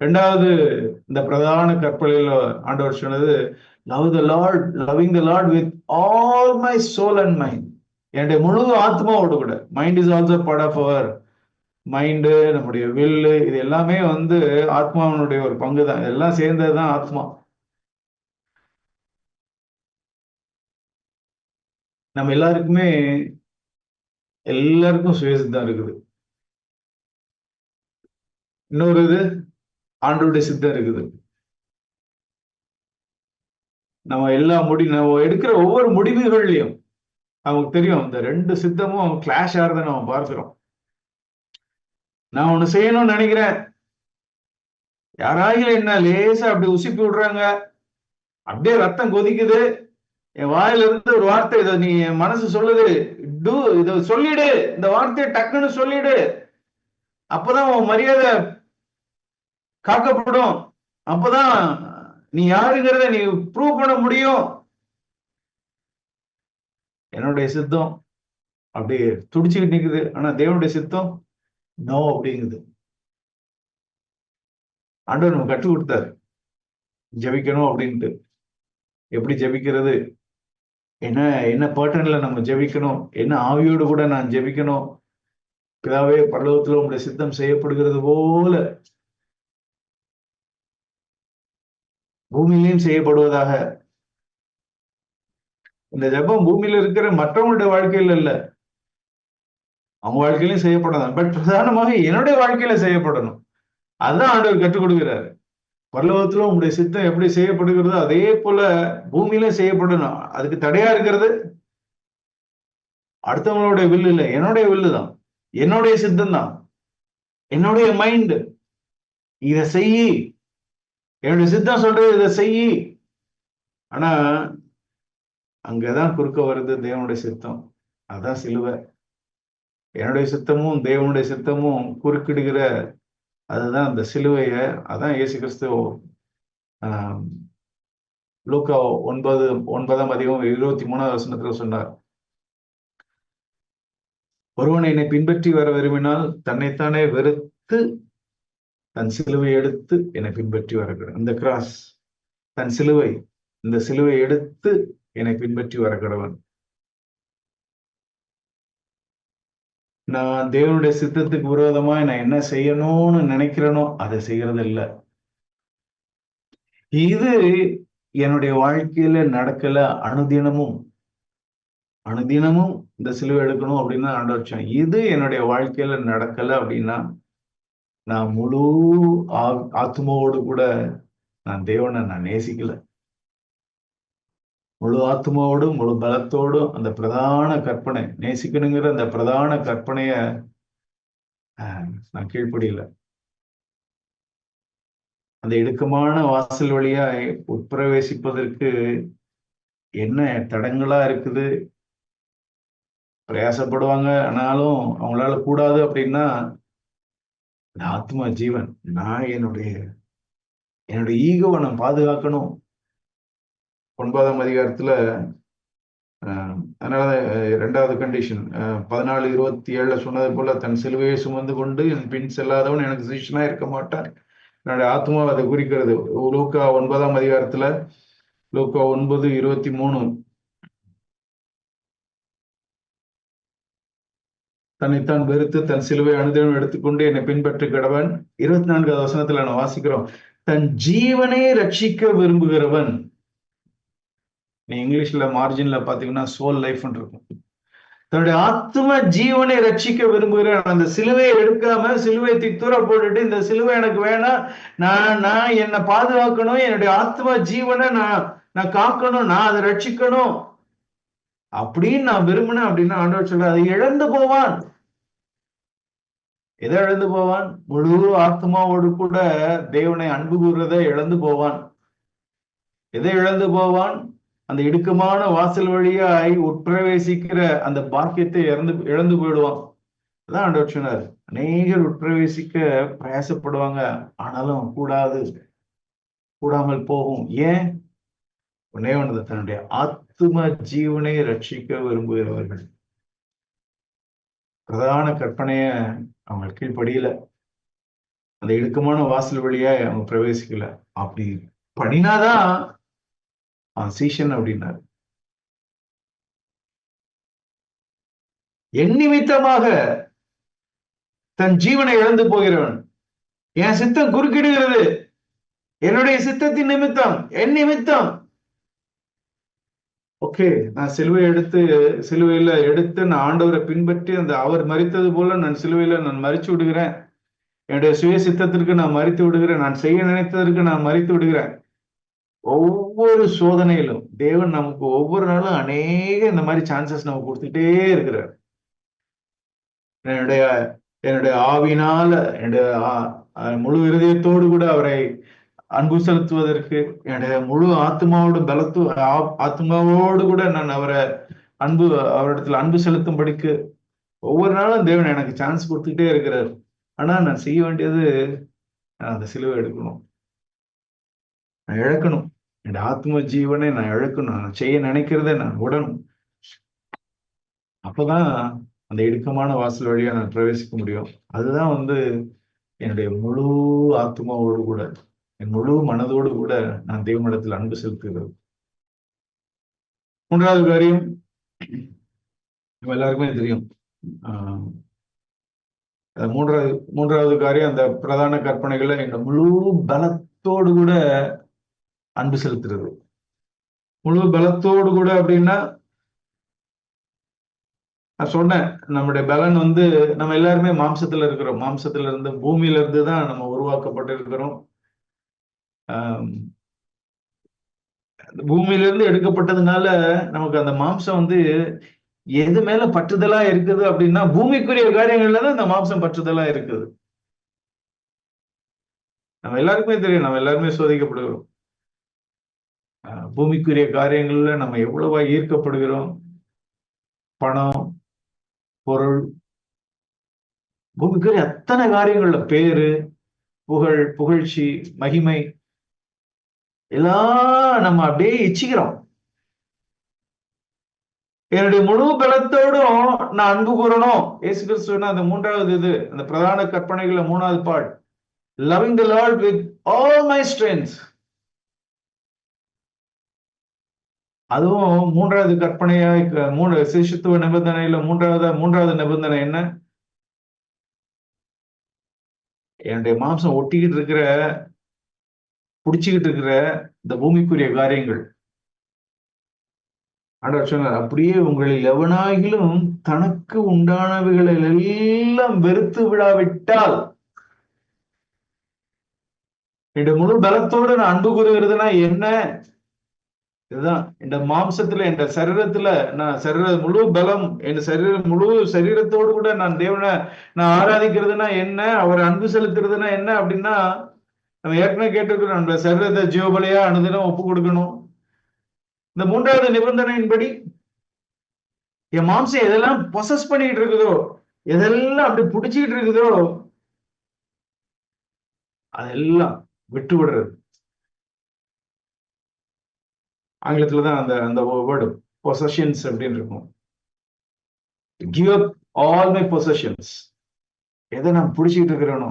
ரெண்டாவது இந்த பிரதான கற்பனையில ஆண்டவர் சொன்னது, loving the lord with all my soul and mind. என்னுடைய முழு ஆத்மாவோடு கூட. Mind is also part of our mind, நம்முடைய வில்லு, இது எல்லாமே ஆத்மாவனுடைய ஒரு பங்கு தான். எல்லாம் சேர்ந்ததுதான் ஆத்மா. நம்ம எல்லாருக்கும் சுயசித்தம் இருக்குது. இன்னொரு இது ஆண்டவருடைய சித்தம் இருக்குது. நம்ம எடுக்கிற ஒவ்வொரு முடிவுகள்லையும் நமக்கு தெரியும் இந்த ரெண்டு சித்தமும் கிளாஷ் ஆறத நம்ம பார்க்கிறோம். நான் ஒண்ணு செய்யணும்னு நினைக்கிறேன், யாராவது என்ன லேசா அப்படி உசுப்பி விடுறாங்க, அப்படியே ரத்தம் கொதிக்குது, என் வாயில இருந்து ஒரு வார்த்தை, இதை நீ என் மனசு சொல்லுது, இதை சொல்லிடு, இந்த வார்த்தையை டக்குன்னு சொல்லிடு, அப்பதான் உன் மரியாதை காக்கப்படும், அப்பதான் நீ யாருங்கிறத நீ ப்ரூவ் பண்ண முடியும். என்னுடைய சித்தம் அப்படியே துடிச்சுக்கிட்டு நிக்குது, ஆனா தேவனுடைய சித்தம் நோ அப்படிங்குது. ஆண்டவர் நம்ம கற்றுக் கொடுத்தாரு ஜெபிக்கணும் அப்படின்ட்டு. எப்படி ஜெபிக்கிறது, என்ன பேட்டர்ன்ல நம்ம ஜெபிக்கணும், என்ன ஆவியோடு கூட நான் ஜெபிக்கணும். பிதாவே பரலோகத்துல உங்களுடைய சித்தம் செய்யப்படுகிறது போல பூமியிலையும் செய்யப்படுவதாக. இந்த ஜெபம் பூமியில இருக்கிற மற்றவங்களுடைய வாழ்க்கையில இல்ல, அவங்க வாழ்க்கையிலும் செய்யப்படணும், பட் பிரதானமாக என்னுடைய வாழ்க்கையில செய்யப்படணும். அதுதான் ஆண்டவர் கற்றுக் கொடுக்கிறாரு. பரலோகத்திலும் உங்களுடைய சித்தம் எப்படி செய்யப்படுகிறதோ அதே போல பூமியிலும் செய்யப்படணும். அதுக்கு தடையா இருக்கிறது அடுத்தவங்களுடைய வில்லு இல்லை, என்னுடைய வில்லு தான், என்னுடைய சித்தம் தான், என்னுடைய மைண்ட். இதை செய்யி, என்னுடைய சித்தம் சொல்றது இதை செய்யி. ஆனா அங்கதான் குறுக்க வருது தேவனுடைய சித்தம், அதான் சிலுவை. என்னுடைய சித்தமும் தேவனுடைய சித்தமும் குறுக்கிடுகிற அதுதான் அந்த சிலுவைய. அதான் இயேசு கிறிஸ்து லூக்கா 9:23 சொன்னார், ஒருவன் என்னை பின்பற்றி வர விரும்பினால் தன்னைத்தானே வெறுத்து தன் சிலுவை எடுத்து என்னை பின்பற்றி வரக்கூடாது. இந்த கிராஸ், தன் சிலுவை, இந்த சிலுவை எடுத்து என்னை பின்பற்றி வரக்கூடவன். நான் தேவனுடைய சித்தத்துக்கு விரோதமா நான் என்ன செய்யணும்னு நினைக்கிறேனோ அதை செய்யறது இல்லை. இது என்னுடைய வாழ்க்கையில நடக்கல. அனுதினமும் இந்த சிலுவை எடுக்கணும் அப்படின்னு ஆண்டவர், இது என்னுடைய வாழ்க்கையில நடக்கல அப்படின்னா நான் முழு ஆத்மாவோடு கூட நான் தேவனை நான் நேசிக்கல. முழு ஆத்மாவோடும் முழு பலத்தோடும் அந்த பிரதான கற்பனை நேசிக்கணுங்கிற அந்த பிரதான கற்பனைய நான் கீழ்ப்படியல. அந்த இடுக்கமான வாசல் வழியா உட்பிரவேசிப்பதற்கு என்ன தடங்களா இருக்குது, பிரயாசப்படுவாங்க, ஆனாலும் அவங்களால கூடாது. அப்படின்னா ஆத்மா ஜீவன், நான் என்னுடைய ஈகோவை நான் பாதுகாக்கணும். 9ஆம் அதிகாரத்துல அதனால 2வது கண்டிஷன் 14:27 சொன்னது போல, தன் சிலுவையை சுமந்து கொண்டு என் பின் செல்லாதவன் எனக்கு சிஷ்யனா இருக்க மாட்டான். என்னுடைய ஆத்மா அதை குறிக்கிறது. லூக்கா 9ஆம் அதிகாரத்துல லூக்கா 9:23, தன்னைத்தான் வெறுத்து தன் சிலுவை அனுதினம் எடுத்துக்கொண்டு என்னை பின்பற்று கடவன். 24வது வசனத்துல நான் வாசிக்கிறோம், தன் ஜீவனை ரட்சிக்க விரும்புகிறவன். நீ இங்கிலீஷ்ல மார்ஜின்ல பாத்தீங்கன்னா சோல் லைஃப் இருக்கும். தன்னுடைய ஆத்ம ஜீவனை ரட்சிக்க விரும்புகிற அந்த சிலுவையை எடுக்காம சிலுவையை தூர போட்டுட்டு, இந்த சிலுவை எனக்கு வேணாம், நான் என்னை பாதுகாக்கணும், என்னுடைய ஆத்ம ஜீவனை நான் காக்கணும், நான் அதை ரட்சிக்கணும், அப்படின்னு நான் விரும்பினேன் அப்படின்னா ஆண்டவர் சொல்ற அதை இழந்து போவான். எதை இழந்து போவான்? முழு ஆத்மாவோடு கூட தேவனை அன்பு கூறுறதை இழந்து போவான். எதை இழந்து போவான்? அந்த இடுக்கமான வாசல் வழியாய் உட்பிரவேசிக்கிற அந்த பாக்கியத்தை இழந்து போயிடுவான். அதான் ஆண்டவர் சொன்னார், அநேகர் உட்பிரவேசிக்க பிரயாசப்படுவாங்க, ஆனாலும் கூடாமல் போகும். ஏன்? ஒன்னே ஒன்று, தன்னுடைய ஆத்தும ஜீவனை ரட்சிக்க விரும்புகிறவர்கள். பிரதான கற்பனைய அவங்க கீழ்ப்படியில, அந்த இடுக்கமான வாசல் வழியா அவங்க பிரவேசிக்கல. அப்படி பண்ணினாதான் சீஷன் அப்படின்னாரு. என் நிமித்தமாக தன் ஜீவனை இழந்து போகிறவன், என் சித்தம் குறுக்கிடுகிறது, என்னுடைய சித்தத்தின் நிமித்தம், என் நிமித்தம். ஓகே, நான் சிலுவையில எடுத்து நான் ஆண்டவரை பின்பற்றி அந்த அவர் மரித்தது போல நான் சிலுவையில நான் மறிச்சு விடுகிறேன். என்னுடைய சுய சித்தத்திற்கு நான் மறித்து விடுகிறேன். நான் செய்ய நினைத்ததற்கு நான் மறித்து விடுகிறேன். ஒவ்வொரு சோதனையிலும் தேவன் நமக்கு ஒவ்வொரு நாளும் அநேக இந்த மாதிரி சான்சஸ் நமக்கு கொடுத்துட்டே இருக்கிறார். என்னுடைய ஆவினால, என்னுடைய முழு இருதயத்தோடு கூட அவரை அன்பு செலுத்துவதற்கு, என்னுடைய முழு ஆத்மாவோடு கூட நான் அவரிடத்துல அன்பு செலுத்தும்படிக்கு ஒவ்வொரு நாளும் தேவன் எனக்கு சான்ஸ் கொடுத்துட்டே இருக்கிறார். ஆனா நான் செய்ய வேண்டியது, நான் அந்த சிலுவை எடுக்கணும், நான் இழக்கணும். என் ஆத்ம ஜீவனை நான் இழக்கணும். நான் செய்ய நினைக்கிறத நான் விடணும். அப்பதான் அந்த இடுக்கமான வாசல் வழியா நான் பிரவேசிக்க முடியும். அதுதான் என்னுடைய முழு ஆத்மாவோடு கூட, என் முழு மனதோடு கூட நான் தேவனிடத்தில் அன்பு செலுத்துகிறது. மூன்றாவது காரியம் நம்ம எல்லாருக்குமே தெரியும். மூன்றாவது காரியம், அந்த பிரதான கற்பனைகளை எங்க முழு பலத்தோடு கூட அன்பு செலுத்துறது. முழு பலத்தோடு கூட அப்படின்னா, நான் சொன்னேன், நம்முடைய பலன் நம்ம எல்லாருமே மாம்சத்துல இருக்கிறோம். மாம்சத்துல இருந்து, பூமியில இருந்து தான் நம்ம உருவாக்கப்பட்டு இருக்கிறோம். பூமியிலிருந்து எடுக்கப்பட்டதுனால நமக்கு அந்த மாம்சம் எது மேல பற்றுதலா இருக்குது அப்படின்னா, பூமிக்குரிய காரியங்கள்ல தான் இந்த மாம்சம் பற்றுதலா இருக்குது. நம்ம எல்லாருக்குமே தெரியும், நம்ம எல்லாருமே சோதிக்கப்படுகிறோம். பூமிக்குரிய காரியங்கள்ல நம்ம எவ்வளவா ஈர்க்கப்படுகிறோம். பணம், பொருள், பூமிக்குரிய அத்தனை காரியங்கள்ல பேரு, புகழ், புகழ்ச்சி, மகிமை எல்லாம் நம்ம அப்படியே இச்சிக்கிறோம். என்னுடைய முழு பலத்தோடும் நான் அன்பு கூறணும். இயேசு கிறிஸ்து அந்த மூன்றாவது அந்த பிரதான கற்பனைகள்ல மூணாவது part, loving the Lord with all my strength. அதுவும் மூன்றாவது கற்பனையா, சிசுத்துவ நிபந்தனையில மூன்றாவது நிபந்தனை என்ன? என்னுடைய மாம்சம் ஒட்டிக்கிட்டு இருக்கிற, புடிச்சுக்கிட்டு இருக்கிற இந்த பூமிக்குரிய காரியங்கள், ஆண்டவர் சொன்னார், அப்படியே உங்களில் எவனாகிலும் தனக்கு உண்டானவைகளை எல்லாம் வெறுத்து விடாவிட்டால், என்னுடைய முழு பலத்தோடு நான் அன்பு கூறுகிறதுனா என்ன? இதுதான். இந்த மாம்சத்துல, இந்த சரீரத்துல நான் முழு பலம், முழு சரீரத்தோடு கூட நான் தேவனை நான் ஆராதிக்கிறதுனா என்ன? அவரை அன்பு செலுத்துறதுனா என்ன அப்படின்னா, நம்ம ஏற்கனவே கேட்டிருக்கிறோம், நம்ம சரீரத்தை ஜீவபலியா அனுதினம் ஒப்பு கொடுக்கணும். இந்த மூன்றாவது நிபந்தனையின்படி என் மாம்சம் எதெல்லாம் பொசஸ் பண்ணிட்டு இருக்குதோ, எதெல்லாம் அப்படி பிடிச்சிக்கிட்டு இருக்குதோ, அதெல்லாம் விட்டு விடுறது. ஆங்கிலத்துலதான் அந்த வேர்டு பொசஷன்ஸ் அப்படின்னு இருக்கும். Give up all my possessions. எதை நான் பிடிச்சிக்கிட்டு இருக்கிறேனோ.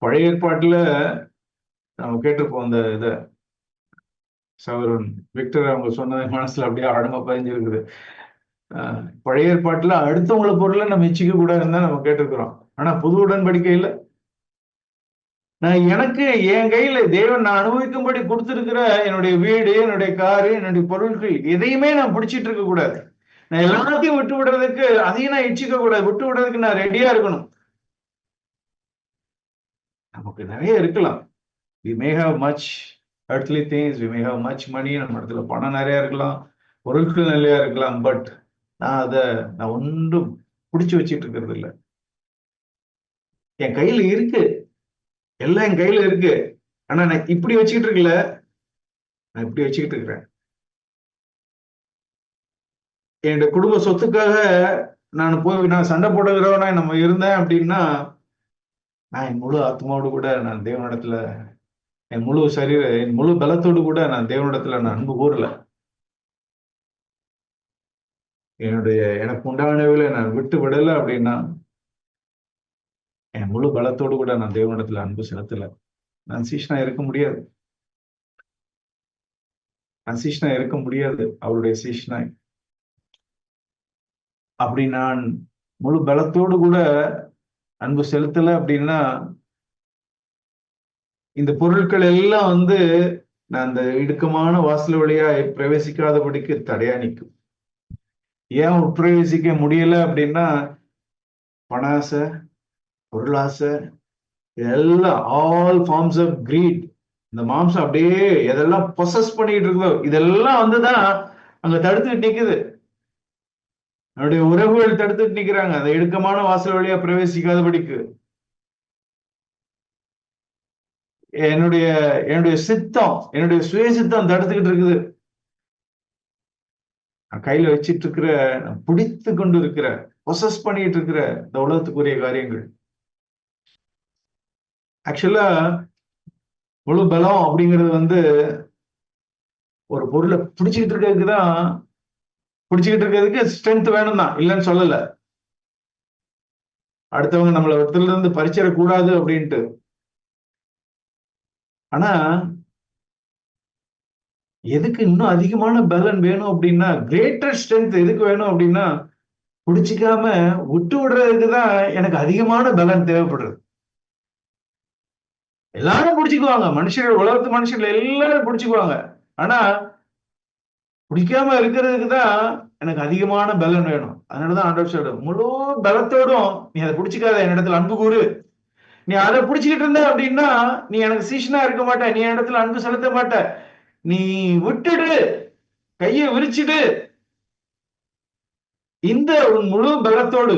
பழைய ஏற்பாட்டுல நம்ம கேட்டிருப்போம், அந்த இதை சகோதரன் விக்டர் அவங்க சொன்னது மனசுல அப்படியே ஆழமா பதிஞ்சிருக்குது. பழைய ஏற்பாட்டுல அடுத்தவங்கள பொருளை நம்ம இச்சிக்க கூடாதுன்னு தான் நம்ம கேட்டிருக்கிறோம். ஆனா புது உடன்படிக்கையில நான் எனக்கு என் கையில தேவன் நான் அனுபவிக்கும்படி கொடுத்திருக்கிற என்னுடைய வீடு, என்னுடைய காரு, என்னுடைய பொருட்கள் எதையுமே நான் பிடிச்சிட்டு இருக்க கூடாது. நான் எல்லாத்தையும் விட்டு விடுறதுக்கு, அதையும் நான் இச்சிக்க கூடாது. விட்டு விடுறதுக்கு நான் ரெடியா இருக்கணும். நமக்கு நிறைய இருக்கலாம். We may have much, earthly things, we may have much money, நம்ம இடத்துல பணம் நிறைய இருக்கலாம், பொருட்கள் நிறைய இருக்கலாம், பட் நான் ஒன்றும் பிடிச்சு வச்சிட்டு இருக்கிறது இல்லை. என் கையில இருக்கு, எல்லாம் என் கையில இருக்கு, ஆனா நான் இப்படி வச்சுக்கிட்டு இருக்கல, நான் இப்படி வச்சுக்கிட்டு இருக்கிறேன். என்னுடைய குடும்ப சொத்துக்காக நான் சண்டை போடுகிறவனா நம்ம இருந்தேன் அப்படின்னா, நான் என் முழு ஆத்மாவோடு கூட நான் தேவனிடத்துல, என் முழு பலத்தோடு கூட நான் தேவனிடத்துல நான் அன்பு கூறல. எனக்கு உண்டானவையில நான் விட்டு விடல அப்படின்னா, என் முழு பலத்தோடு கூட நான் தேவனிடத்துல அன்பு செலுத்தல. நான் சீஷனா இருக்க முடியாது. அவருடைய சீஷனாய். அப்படி நான் முழு பலத்தோடு கூட அன்பு செலுத்தல அப்படின்னா, இந்த பொருட்கள் எல்லாம் நான் அந்த இடுக்கமான வாசல் வழியா பிரவேசிக்காதபடிக்கு தடையா நிற்கும். ஏன் உட்பிரவேசிக்க முடியல அப்படின்னா, பணாசை, பொருளாசை, எல்லாம் ஆல் ஃபார்ம்ஸ் ஆஃப் கிரீட், இந்த மாம்சம் அப்படியே எதெல்லாம் பொசஸ் பண்ணிட்டு இருக்கோ இதெல்லாம் தான் அங்க தடுத்துட்டு நிக்குது. என்னுடைய உறவுகள் தடுத்துட்டு நிக்கிறாங்க அந்த இடுக்கமான வாசல் வழியா பிரவேசிக்காதபடிக்கு. என்னுடைய சித்தம், என்னுடைய சுய சித்தம் தடுத்துக்கிட்டு இருக்குது. நான் கையில வச்சிட்டு இருக்கிற, பிடித்து கொண்டு இருக்கிற, பொசஸ் பண்ணிட்டு இருக்கிற இந்த உலகத்துக்குரிய காரியங்கள். ஆக்சுவலா முழு பலம் அப்படிங்கிறது ஒரு பொருளை பிடிச்சுக்கிட்டு இருக்கிறதுக்கு ஸ்ட்ரென்த் வேணும் தான், இல்லைன்னு சொல்லல. அடுத்தவங்க நம்மள இடத்துல இருந்து பறிச்சிடக்கூடாது அப்படின்ட்டு. ஆனா எதுக்கு இன்னும் அதிகமான பலன் வேணும் அப்படின்னா, கிரேட்டர் ஸ்ட்ரென்த் எதுக்கு வேணும் அப்படின்னா, பிடிச்சிக்காம விட்டு விடுறதுக்கு தான் எனக்கு அதிகமான பலன் தேவைப்படுறது. எல்லாரும் பிடிச்சுக்குவாங்க, உலகத்து மனுஷர்கள் எல்லாரும் பிடிச்சுக்குவாங்க. ஆனா பிடிக்காம இருக்கிறதுக்கு தான் எனக்கு அதிகமான பலன் வேணும். அதனாலதான் ஆண்டவர் சொல்ற, முழு பலத்தோடும் நீ அதை பிடிச்சிக்காத, என்னிடத்துல அன்பு கூறு. நீ அதை பிடிச்சுக்கிட்டு இருந்த அப்படின்னா நீ எனக்கு சீஷனா இருக்க மாட்ட, நீ இடத்துல அன்பு செலுத்த மாட்ட. நீ விட்டுடு, கையை விரிச்சிடு, இந்த முழு பலத்தோடு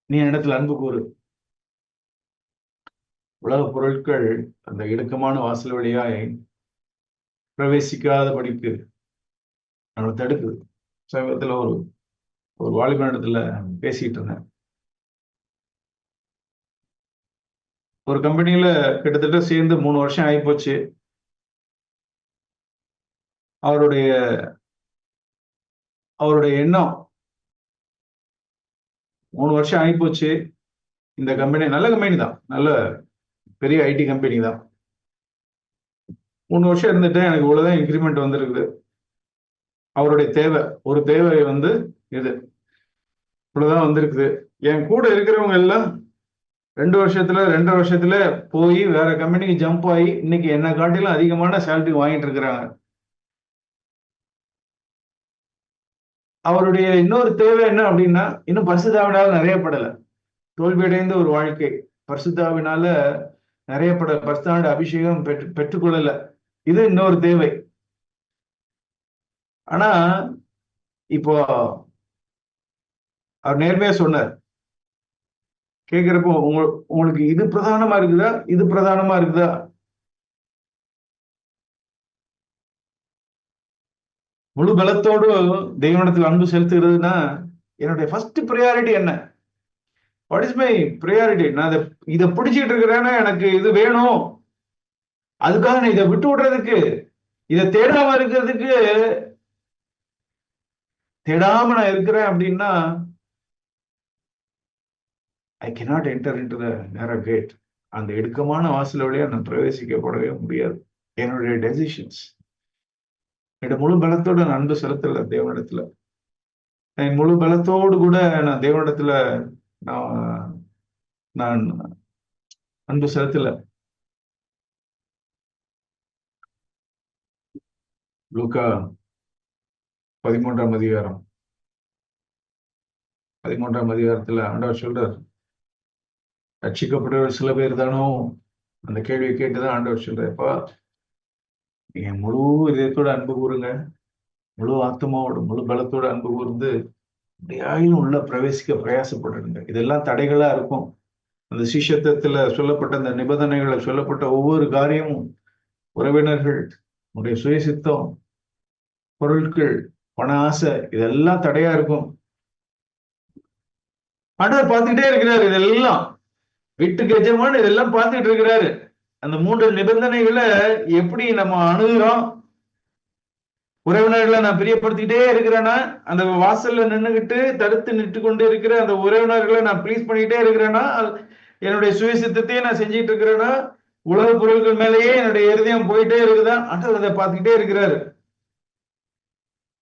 நீ இடத்துல அன்பு கூறு. உலக பொருட்கள் அந்த இடுக்கமான வாசல் வழியாய் பிரவேசிக்காதபடிக்கு நம்மளை தடுக்குது. சமீபத்துல ஒரு வாலிபனிடத்துல பேசிட்டு இருந்தேன். ஒரு கம்பெனியில கிட்டத்தட்ட சேர்ந்து 3 வருஷம் ஆகிப்போச்சு. அவருடைய எண்ணம், 3 வருஷம் ஆகிப்போச்சு. இந்த கம்பெனி நல்ல கம்பெனி தான், நல்ல பெரிய ஐடி கம்பெனி தான். 3 வருஷம் இருந்துட்டேன், எனக்கு இவ்வளவுதான் இன்க்ரிமெண்ட் வந்திருக்குது. அவருடைய ஒரு தேவை இது இவ்வளவுதான் வந்திருக்குது. என் கூட இருக்கிறவங்க எல்லாம் 2 வருஷத்துல போய் வேற கம்பெனிக்கு ஜம்ப் ஆகி இன்னைக்கு என்ன காட்டிலும் அதிகமான சேலரி வாங்கிட்டு இருக்கிறாங்க. அவருடைய இன்னொரு தேவை என்ன அப்படின்னா, இன்னும் பரிசுத்தாவினால நிறையப்படலை. தோல்வியடைந்த ஒரு வாழ்க்கை, பரிசுத்தாவினால பரிசுத்தாவினுடைய அபிஷேகம் பெற்றுக்கொள்ளல. இது இன்னொரு தேவை. ஆனா இப்போ அவர் நேர்மையா சொன்னார். கேட்கிறப்போ, உங்களுக்கு இது பிரதானமா இருக்குதா? முழு பலத்தோடு தெய்வனிடத்தில் அன்பு செலுத்துகிறதுனா என்னுடைய ஃபர்ஸ்ட் ப்ரையாரிட்டி என்ன? What is my priority? நான் இதை பிடிச்சிட்டு இருக்கிறேன்னா எனக்கு இது வேணும், அதுக்காக நான் இதை விட்டு விடுறதுக்கு, இதை தேடாம நான் இருக்கிறேன் அப்படின்னா, I cannot enter into the நேரோ கேட். அந்த இடுக்கமான வாசல் வழியா நான் பிரவேசிக்கப்படவே முடியாது. என்னுடைய டெசிஷன்ஸ், என்னுடைய முழு பலத்தோடு நான் அன்பு செலுத்தல தேவனிடத்துல. என் முழு பலத்தோடு கூட நான் தேவனிடத்துல நான் அன்பு செலுத்தல. லூக்கா 13ஆம் அதிகாரத்துல ஆண்டவர் சொல்றார், ரட்சிக்கப்பட்டவர் சில பேர் தானோ, அந்த கேள்வியை கேட்டுதான் ஆண்டவர் சொல்றப்பா, நீங்க முழு இதயத்தோட அன்பு கூறுங்க, முழு ஆத்மாவோட முழு பலத்தோட அன்பு கூர்ந்து எப்படியாயும் உள்ள பிரவேசிக்க பிரயாசப்படுங்க. இதெல்லாம் தடைகளா இருக்கும். அந்த சிஷ்யத்துவத்துல சொல்லப்பட்ட அந்த நிபந்தனைகளை சொல்லப்பட்ட ஒவ்வொரு காரியமும் உறவினர்கள், உடைய சுயசித்தம், பொருட்கள், பண ஆசை, இதெல்லாம் தடையா இருக்கும். ஆண்டவர் பார்த்துக்கிட்டே இருக்கிறாரு. இதெல்லாம் வீட்டுக்கு எஜமான இதெல்லாம் பார்த்துட்டு இருக்கிறாரு. அந்த 3 நிபந்தனைகளை எப்படி நம்ம அணுகிறோம்? உறவினர்களை நான் பிரியப்படுத்திக்கிட்டே இருக்கிறேன்னா, அந்த வாசல்ல நின்றுகிட்டு தடுத்து நின்று கொண்டு இருக்கிற அந்த உறவினர்களை நான் ப்ளீஸ் பண்ணிக்கிட்டே இருக்கிறேன்னா, என்னுடைய சுயசித்தத்தையே நான் செஞ்சிட்டு இருக்கிறேன்னா, உலக பொருட்கள் மேலேயே என்னுடைய இருதயம் போயிட்டே இருக்குதா? ஆண்டவர் அதை பார்த்துக்கிட்டே இருக்கிறாரு.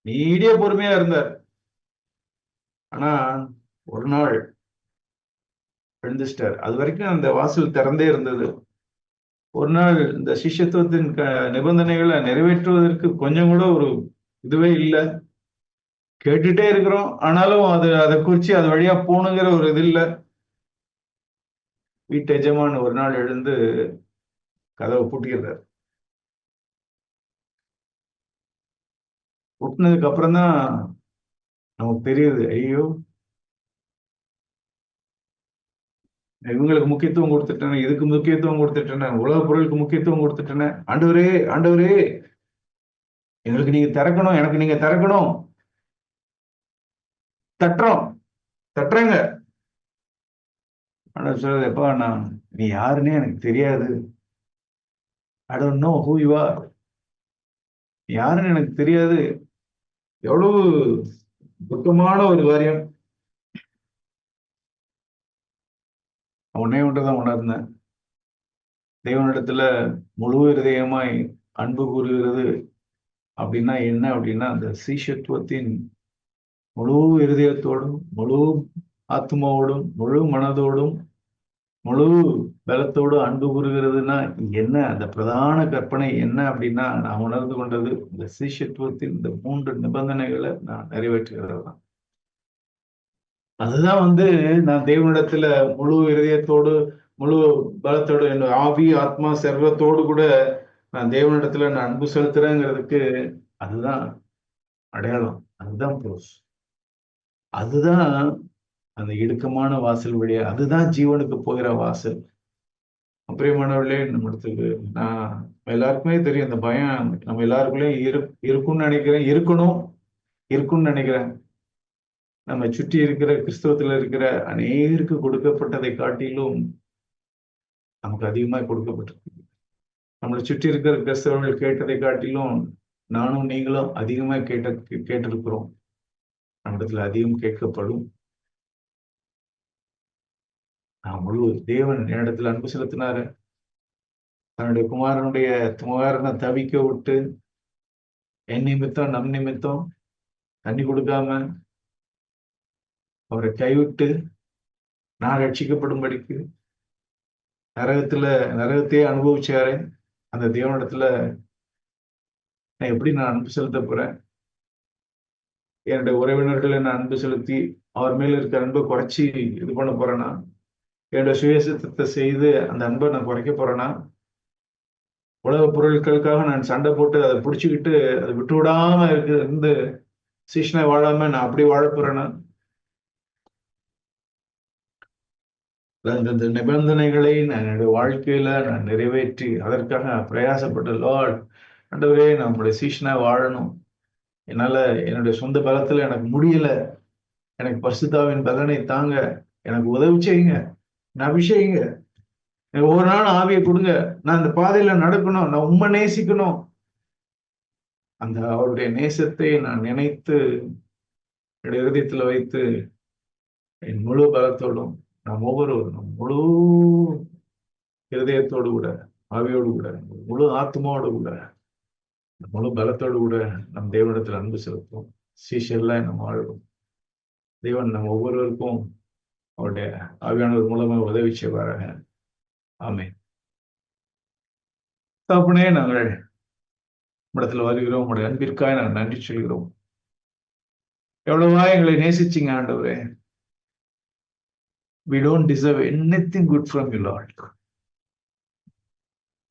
நீடிய பொறுமையா இருந்தார். ஆனா ஒரு நாள் எழுந்துச்சிட்டார். அது வரைக்கும் அந்த வாசல் திறந்தே இருந்தது. ஒரு நாள் இந்த சிஷ்யத்துவத்தின் நிபந்தனைகளை நிறைவேற்றுவதற்கு கொஞ்சம் கூட ஒரு இதுவே இல்லை. கேட்டுட்டே இருக்கிறோம், ஆனாலும் அதை குறிச்சு அது வழியா போகணுங்கிற ஒரு இது இல்லை. வீட்டு எஜமான் ஒரு நாள் எழுந்து கதவை பூட்டிக்கிறார். பூட்டினதுக்கு அப்புறம் தான் நமக்கு தெரியுது, ஐயோ இவங்களுக்கு முக்கியத்துவம் கொடுத்துட்டேன், இதுக்கு முக்கியத்துவம் கொடுத்துட்டேன், உலக பொருளுக்கு முக்கியத்துவம் கொடுத்துட்டேன். ஆண்டவரே ஆண்டவரே, எங்களுக்கு நீங்க திறக்கணும், எனக்கு நீங்க திறக்கணும். தட்டுறேங்க. ஆனா சொல்றது, எப்பா நீ யாருன்னே எனக்கு தெரியாது. I don't know who you are. யாருன்னு எனக்கு தெரியாது. எவ்வளவு துக்கமான ஒரு காரியம். உன்னே ஒன்றுதான் உணர்ந்தேன். தேவனிடத்துல முழு இருதயமாய் அன்பு கூறுகிறது அப்படின்னா என்ன அப்படின்னா, அந்த சீஷத்துவத்தின் முழு இருதயத்தோடும் முழு ஆத்மாவோடும் முழு மனதோடும் முழு பலத்தோடு அன்பு கூறுகிறதுனா என்ன? அந்த பிரதான கற்பனை என்ன அப்படின்னா, நான் உணர்ந்து கொண்டது இந்த சீஷத்துவத்தின் இந்த 3 நிபந்தனைகளை நான் நிறைவேற்றுகிறது தான். அதுதான் நான் தேவனிடத்துல முழு இருதயத்தோடு முழு பலத்தோடு என்னோட ஆவி ஆத்மா சர்வத்தோடு கூட நான் தேவனிடத்துல நான் அன்பு செலுத்துறேங்கிறதுக்கு அதுதான் அடையாளம், அதுதான் ப்ரூஃப். அதுதான் அந்த இடுக்கமான வாசல் வழியா, அதுதான் ஜீவனுக்கு போகிற வாசல். பிரியமானவர்களே, நம்மளுக்கு நான் எல்லாருக்குமே தெரியும், இந்த பயம் நம்ம எல்லாருக்குள்ளேயும் இருக்கும்னு நினைக்கிறேன், இருக்கும்னு நினைக்கிறேன். நம்ம சுற்றி இருக்கிற கிறிஸ்தவத்துல இருக்கிற அநேகருக்கு கொடுக்கப்பட்டதை காட்டிலும் நமக்கு அதிகமாக கொடுக்கப்பட்டிருக்கு. நம்மளை சுற்றி இருக்கிற கிறிஸ்தவர்கள் கேட்டதை காட்டிலும் நானும் நீங்களும் அதிகமா கேட்டிருக்கிறோம். நம்மிடத்துல அதிகம் கேட்கப்படும். நான் முழு தேவன் என்னிடத்துல அன்பு செலுத்தினாரு. தன்னுடைய குமாரனை தவிக்க விட்டு என் நிமித்தம் நம் நிமித்தம் தண்ணி கொடுக்காம அவரை கைவிட்டு நான் ரட்சிக்கப்படும்படிக்கு நரகத்தையே அனுபவிச்சாரு. அந்த தேவனிடத்துல நான் எப்படி நான் அன்பு செலுத்த போறேன்? என்னுடைய உறவினர்களை நான் அன்பு செலுத்தி அவர் மேல இருக்க அன்பை குறைச்சி இது பண்ண போறேன்னா, என்னுடைய சுயசித்தத்தை செய்து அந்த அன்பை நான் குறைக்க போறேன்னா, உலக பொருட்களுக்காக நான் சண்டை போட்டு அதை பிடிச்சிக்கிட்டு அதை விட்டு விடாம இருந்து சீஷனை வாழாம நான் அப்படி வாழ போறேன்னா, இந்த நிபந்தனைகளை நான் என்னுடைய வாழ்க்கையில நான் நிறைவேற்றி அதற்காக பிரயாசப்பட்ட லார்ட், ஆண்டவரே நம்முடைய சீஷனா வாழணும். என்னால என்னுடைய சொந்த பலத்துல எனக்கு முடியல, எனக்கு பரிசுத்தாவின் பலனை தாங்க, எனக்கு உதவி செய்யுங்க, நான் அபிஷேகிங்க, ஒவ்வொரு நாளும் ஆவியை கொடுங்க, நான் இந்த பாதையில நடக்கணும், நான் உண்மை நேசிக்கணும். அந்த அவருடைய நேசத்தை நான் நினைத்து என்னுடைய இருதயத்துல வைத்து என் முழு பலத்தோடும் நாம் ஒவ்வொருவரும் முழு இருதயத்தோடு கூட ஆவியோடு கூட முழு ஆத்மாவோடு கூட முழு பலத்தோடு கூட நம் தேவனிடத்தில் அன்பு செலுத்துவோம். சீஷர்லாம் நம்ம வாழ்வோம். தேவன் நம்ம ஒவ்வொருவருக்கும் அவருடைய ஆவியானவர் மூலமா உதவி செய்வாராக. ஆமென். தகப்பனே, நாங்கள் இடத்துல வருகிறோம். உங்களுடைய அன்பிற்காக நாங்கள் நன்றி சொல்கிறோம். எவ்வளவா எங்களை நேசிச்சிங்க ஆண்டவரே. We don't deserve anything good from you, Lord.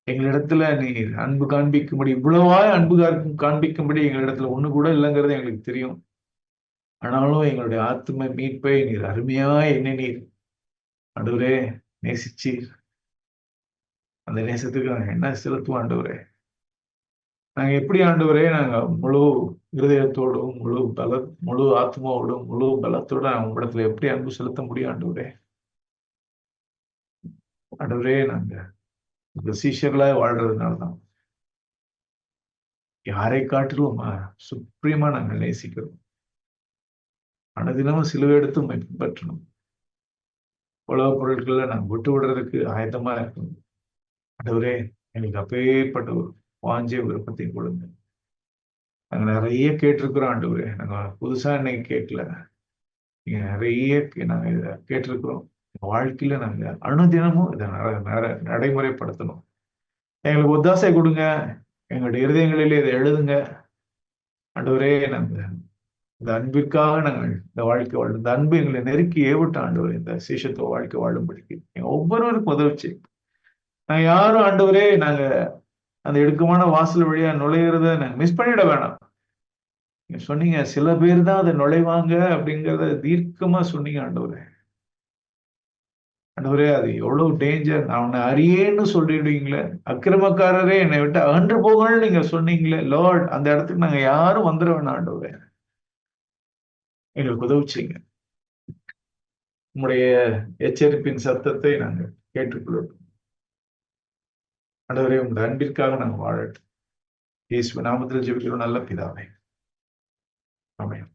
எங்களிடத்துல நீ அன்பு காண்பிக்கும்படி, இவ்வளவாய் அன்பு காண்பிக்கும்படி எங்களிடத்துல ஒண்ணு கூட இல்லைங்கிறது எங்களுக்கு தெரியும். ஆனாலும் எங்களுடைய ஆத்தும மீட்பை நீர் அருமையாய் எண்ணினீர் ஆண்டவரே, நேசிச்சீர். அந்த நேசத்துக்கு நாங்க என்ன செலுத்துவோம் ஆண்டவரே? நாங்க எப்படி ஆண்டவரே நாங்க முழு இருதயத்தோடும், முழு ஆத்மாவோடும், முழு பலத்தோட உங்களிடத்துல எப்படி அன்பு செலுத்த முடியும் ஆண்டவரே? ஆண்டவரே, நாங்க இந்த சீஷர்களா வாழ்றதுனாலதான் யாரை காட்டிலும் சுப்ரீமா நாங்கள் நேசிக்கிறோம். அனுதினமும் சிலுவை எடுத்து பின்பற்றணும். உலக பொருட்களை நாங்கள் விட்டு விடுறதுக்கு ஆயத்தமா இருக்கணும். ஆண்டவரே, எங்களுக்கு அப்பேற்பட்ட ஒரு வாஞ்சை விருப்பத்தையும் கொடுங்க. நாங்க நிறைய கேட்டிருக்கிறோம் ஆண்டவரே. நாங்க புதுசா இன்னைக்கு கேட்கல, நீங்க நிறைய நாங்க இதை கேட்டிருக்கிறோம். வாழ்க்கையில நாங்க அனுதினமும் இதை நடைமுறைப்படுத்தணும். எங்களுக்கு ஒத்தாசை கொடுங்க. எங்களுடைய இருதயங்களிலே இதை எழுதுங்க ஆண்டவரே. நாங்க இந்த அன்பிற்காக நாங்கள் இந்த வாழ்க்கை வாழும். இந்த அன்பு எங்களை நெருக்கி ஏவிட்ட ஆண்டவரே, இந்த சீஷத்துவ வாழ்க்கை வாழும்படிக்கு ஒவ்வொருவருக்கும் உதவிச்சு. நாங்க யாரும் ஆண்டவரே நாங்க அந்த இடுக்கமான வாசல் வழியா நுழையிறத நாங்க மிஸ் பண்ணிட வேணாம். நீங்க சொன்னீங்க சில பேர் தான் அதை நுழைவாங்க அப்படிங்கிறத தீர்க்கமா சொன்னீங்க ஆண்டவரே. ஆண்டவரே, அது எவ்வளவு டேஞ்சர். நான் உன்னை அறியேன்னு சொல்லிடுவீங்களே, அக்கிரமக்காரரே என்னை விட்டு அகன்று போகணும்னு நீங்க சொன்னீங்களே லார்ட். அந்த இடத்துக்கு நாங்க யாரும் வந்துட வேணாம் ஆண்டவரே. எங்களுக்கு உதவிச்சிங்க. உங்களுடைய எச்சரிப்பின் சத்தத்தை நாங்கள் கேட்டுக்கொள்ளட்டும் ஆண்டவரே. உங்களுடைய அன்பிற்காக நாங்கள் வாழட்டும். இயேசு நாமத்தில் ஜெபிக்கிறோம் நல்ல பிதாவே. ஆமென்.